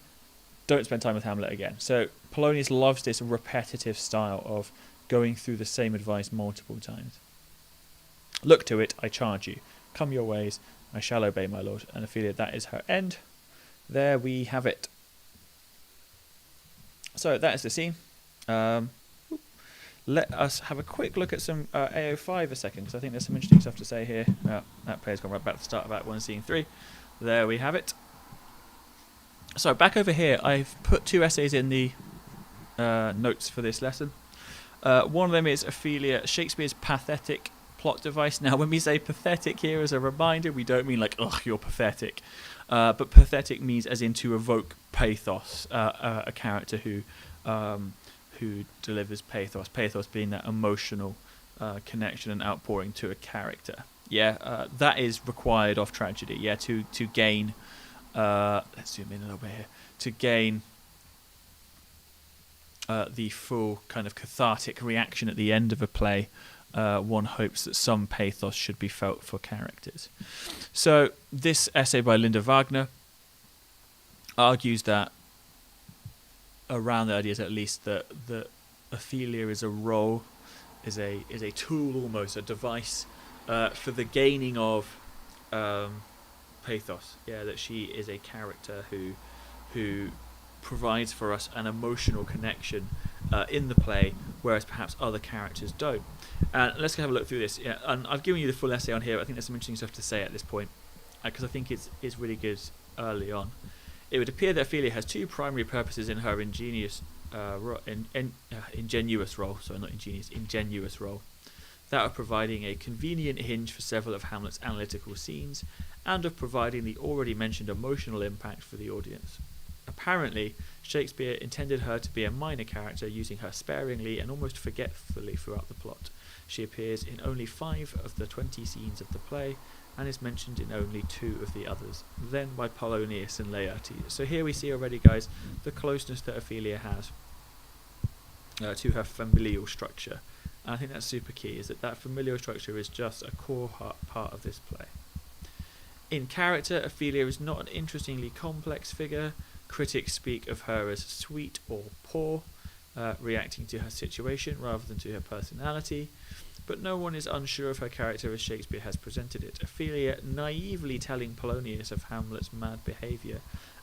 don't spend time with Hamlet again. So Polonius loves this repetitive style of going through the same advice multiple times. Look to it, I charge you. Come your ways, I shall obey, my lord. And Ophelia, that is her end. There we have it. So that is the scene. Let us have a quick look at some AO5 a second, because I think there's some interesting stuff to say here. That player's gone right back to the start of Act 1, Scene 3. There we have it. So back over here, I've put 2 essays in the notes for this lesson. One of them is Ophelia, Shakespeare's pathetic plot device. Now, when we say pathetic here as a reminder, we don't mean like, ugh, you're pathetic. But pathetic means as in to evoke pathos, a character who delivers pathos. Pathos being that emotional connection and outpouring to a character. Yeah, that is required of tragedy. Yeah, to gain. Let's zoom in a little bit here. To gain the full kind of cathartic reaction at the end of a play, one hopes that some pathos should be felt for characters. So this essay by Linda Wagner argues that, around the ideas at least, that Ophelia is a role, is a tool, almost a device for the gaining of pathos. Yeah, that she is a character who provides for us an emotional connection in the play, whereas perhaps other characters don't. And let's have a look through this. Yeah, and I've given you the full essay on here. I think there's some interesting stuff to say at this point, because I think it's really good early on. It would appear that Ophelia has 2 primary purposes in her ingenuous role. Sorry, not ingenious, ingenuous role. That of providing a convenient hinge for several of Hamlet's analytical scenes, and of providing the already mentioned emotional impact for the audience. Apparently, Shakespeare intended her to be a minor character, using her sparingly and almost forgetfully throughout the plot. She appears in only 5 of the 20 scenes of the play, and is mentioned in only 2 of the others, then by Polonius and Laertes. So here we see already, guys, the closeness that Ophelia has to her familial structure. And I think that's super key, is that familial structure is just a core part of this play. In character, Ophelia is not an interestingly complex figure. Critics speak of her as sweet or poor, reacting to her situation rather than to her personality. But no one is unsure of her character as Shakespeare has presented it. Ophelia naively telling Polonius of Hamlet's mad behaviour,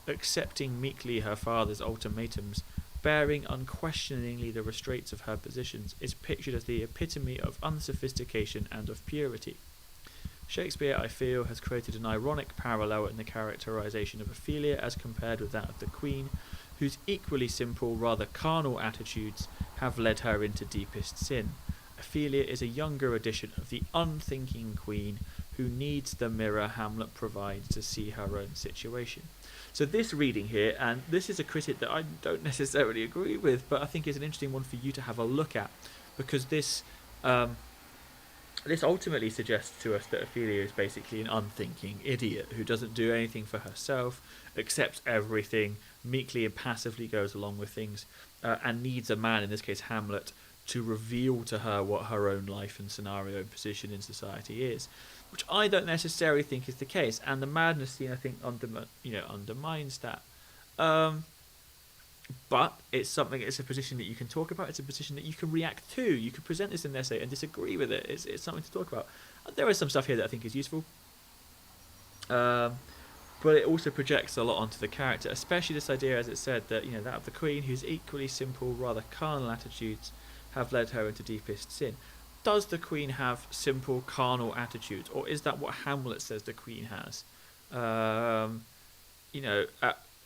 accepting meekly her father's ultimatums, bearing unquestioningly the restraints of her positions, is pictured as the epitome of unsophistication and of purity. Shakespeare, I feel, has created an ironic parallel in the characterization of Ophelia as compared with that of the Queen, whose equally simple, rather carnal attitudes have led her into deepest sin. Ophelia is a younger edition of the unthinking Queen who needs the mirror Hamlet provides to see her own situation. So this reading here, and this is a critic that I don't necessarily agree with, but I think is an interesting one for you to have a look at, because this ultimately suggests to us that Ophelia is basically an unthinking idiot who doesn't do anything for herself, accepts everything, meekly and passively goes along with things, and needs a man, in this case Hamlet, to reveal to her what her own life and scenario and position in society is, which I don't necessarily think is the case. And the madness scene, I think, undermines that. But it's a position that you can talk about. It's a position that you can react to. You can present this in an essay and disagree with it. It's something to talk about. There is some stuff here that I think is useful. But it also projects a lot onto the character, especially this idea, as it said, that that of the Queen, whose equally simple, rather carnal attitudes have led her into deepest sin. Does the Queen have simple, carnal attitudes, or is that what Hamlet says the Queen has?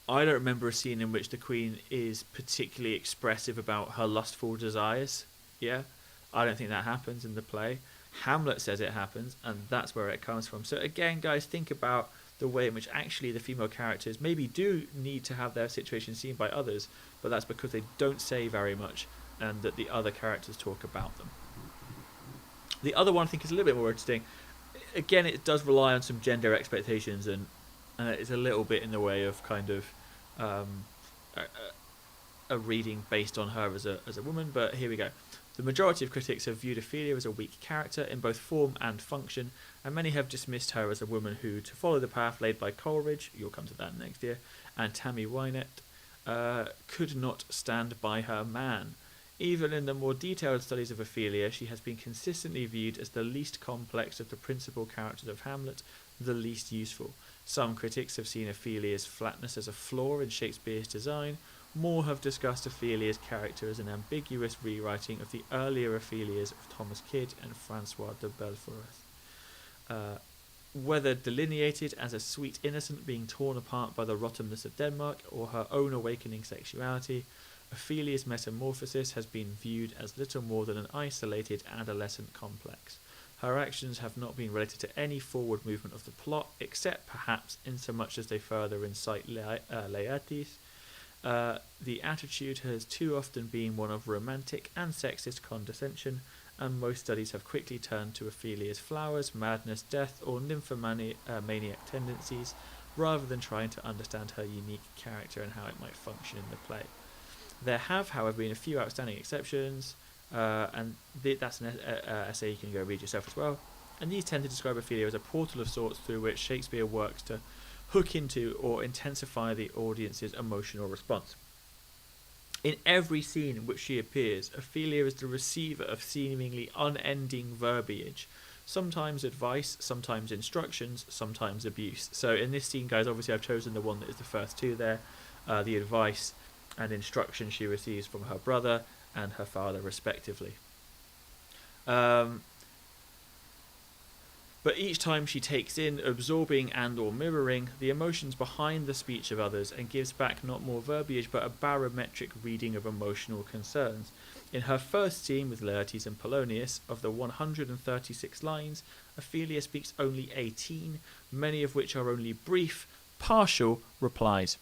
I don't remember a scene in which the queen is particularly expressive about her lustful desires. Yeah, I don't think that happens in the play. Hamlet says it happens, and that's where it comes from. So again, guys, think about the way in which actually the female characters maybe do need to have their situation seen by others, but that's because they don't say very much, and that the other characters talk about them. The other one I think is a little bit more interesting. Again, it does rely on some gender expectations, and it's a little bit in the way of kind of um, a reading based on her as a woman, but here we go. The majority of critics have viewed Ophelia as a weak character in both form and function, and many have dismissed her as a woman who, to follow the path laid by Coleridge, you'll come to that next year, and Tammy Wynette, could not stand by her man. Even in the more detailed studies of Ophelia, she has been consistently viewed as the least complex of the principal characters of Hamlet, the least useful. Some critics have seen Ophelia's flatness as a flaw in Shakespeare's design. More have discussed Ophelia's character as an ambiguous rewriting of the earlier Ophelias of Thomas Kyd and Francois de Belforest. Whether delineated as a sweet innocent being torn apart by the rottenness of Denmark, or her own awakening sexuality, Ophelia's metamorphosis has been viewed as little more than an isolated adolescent complex. Her actions have not been related to any forward movement of the plot, except perhaps in so much as they further incite Laertes. The attitude has too often been one of romantic and sexist condescension, and most studies have quickly turned to Ophelia's flowers, madness, death, or nymphomaniac tendencies, rather than trying to understand her unique character and how it might function in the play. There have, however, been a few outstanding exceptions, and that's an essay you can go read yourself as well. And these tend to describe Ophelia as a portal of sorts through which Shakespeare works to hook into or intensify the audience's emotional response. In every scene in which she appears, Ophelia is the receiver of seemingly unending verbiage, sometimes advice, sometimes instructions, sometimes abuse. So in this scene, guys, obviously I've chosen the one that is the first two there, the advice and instruction she receives from her brother and her father respectively. But each time she takes in, absorbing and or mirroring the emotions behind the speech of others, and gives back not more verbiage but a barometric reading of emotional concerns. In her first scene with Laertes and Polonius, of the 136 lines, Ophelia speaks only 18, many of which are only brief, partial replies.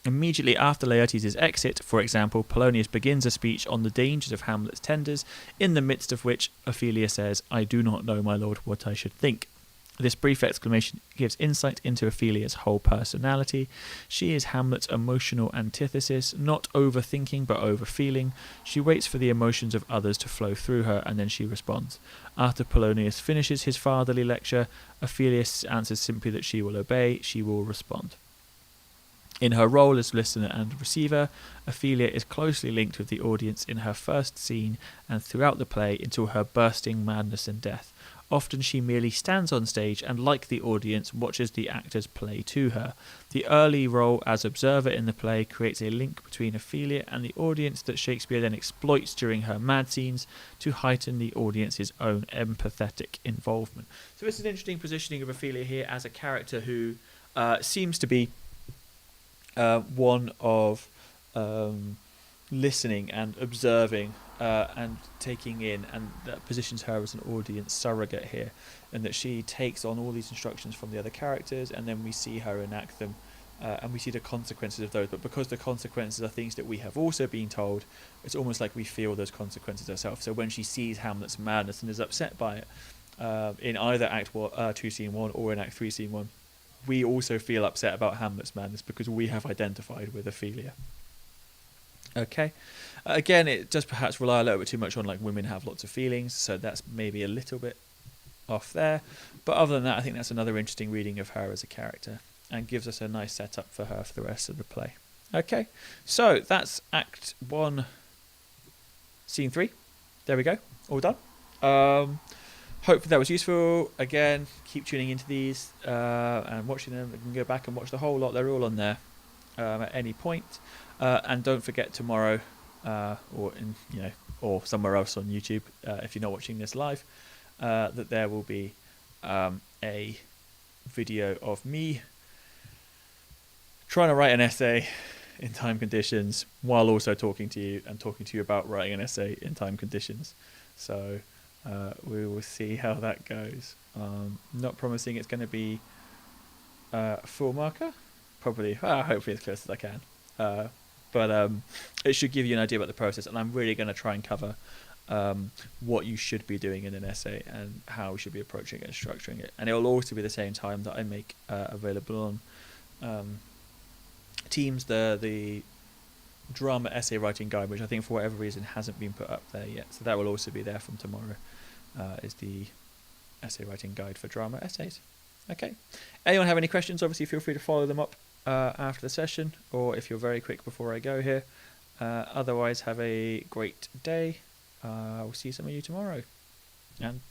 Immediately after Laertes' exit, for example, Polonius begins a speech on the dangers of Hamlet's tenders, in the midst of which Ophelia says, "I do not know, my lord, what I should think." This brief exclamation gives insight into Ophelia's whole personality. She is Hamlet's emotional antithesis, not overthinking but overfeeling. She waits for the emotions of others to flow through her, and then she responds. After Polonius finishes his fatherly lecture, Ophelia answers simply that she will obey, she will respond. In her role as listener and receiver, Ophelia is closely linked with the audience in her first scene and throughout the play until her bursting madness and death. Often she merely stands on stage and, like the audience, watches the actors play to her. The early role as observer in the play creates a link between Ophelia and the audience that Shakespeare then exploits during her mad scenes to heighten the audience's own empathetic involvement. So it's an interesting positioning of Ophelia here as a character who seems to be one of listening and observing and taking in, and that positions her as an audience surrogate here, and that she takes on all these instructions from the other characters, and then we see her enact them, and we see the consequences of those. But because the consequences are things that we have also been told, it's almost like we feel those consequences ourselves. So when she sees Hamlet's madness and is upset by it, in either Act 2 Scene 1 or in Act 3 Scene 1, we also feel upset about Hamlet's madness because we have identified with Ophelia. Okay. Again, it does perhaps rely a little bit too much on, like, women have lots of feelings, so that's maybe a little bit off there. But other than that, I think that's another interesting reading of her as a character and gives us a nice setup for her for the rest of the play. Okay, so that's Act 1, Scene 3. There we go, all done. Hopefully that was useful. Again, keep tuning into these and watching them. You can go back and watch the whole lot. They're all on there at any point. And don't forget tomorrow, or somewhere else on YouTube, if you're not watching this live, that there will be a video of me trying to write an essay in time conditions while also talking to you about writing an essay in time conditions. So we will see how that goes. Not promising it's going to be a full marker. Probably, hopefully as close as I can. But it should give you an idea about the process, and I'm really going to try and cover what you should be doing in an essay and how we should be approaching it and structuring it. And it will also be the same time that I make available on Teams the drama essay writing guide, which I think for whatever reason hasn't been put up there yet. So that will also be there from tomorrow, is the essay writing guide for drama essays. Okay. Anyone have any questions? Obviously, feel free to follow them up after the session, or if you're very quick before I go here. Otherwise, have a great day. We'll see some of you tomorrow and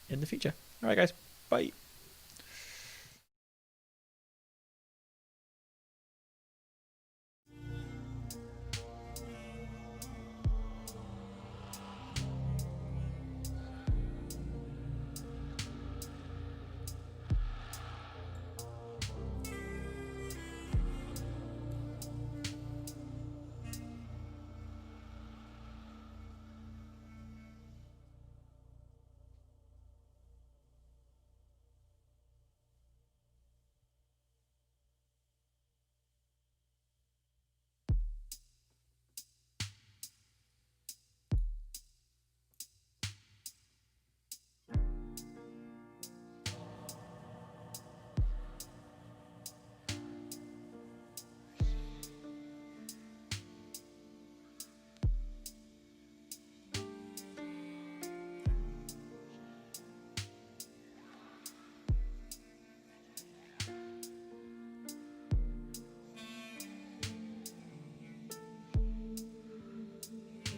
in the future. All right, guys. Bye.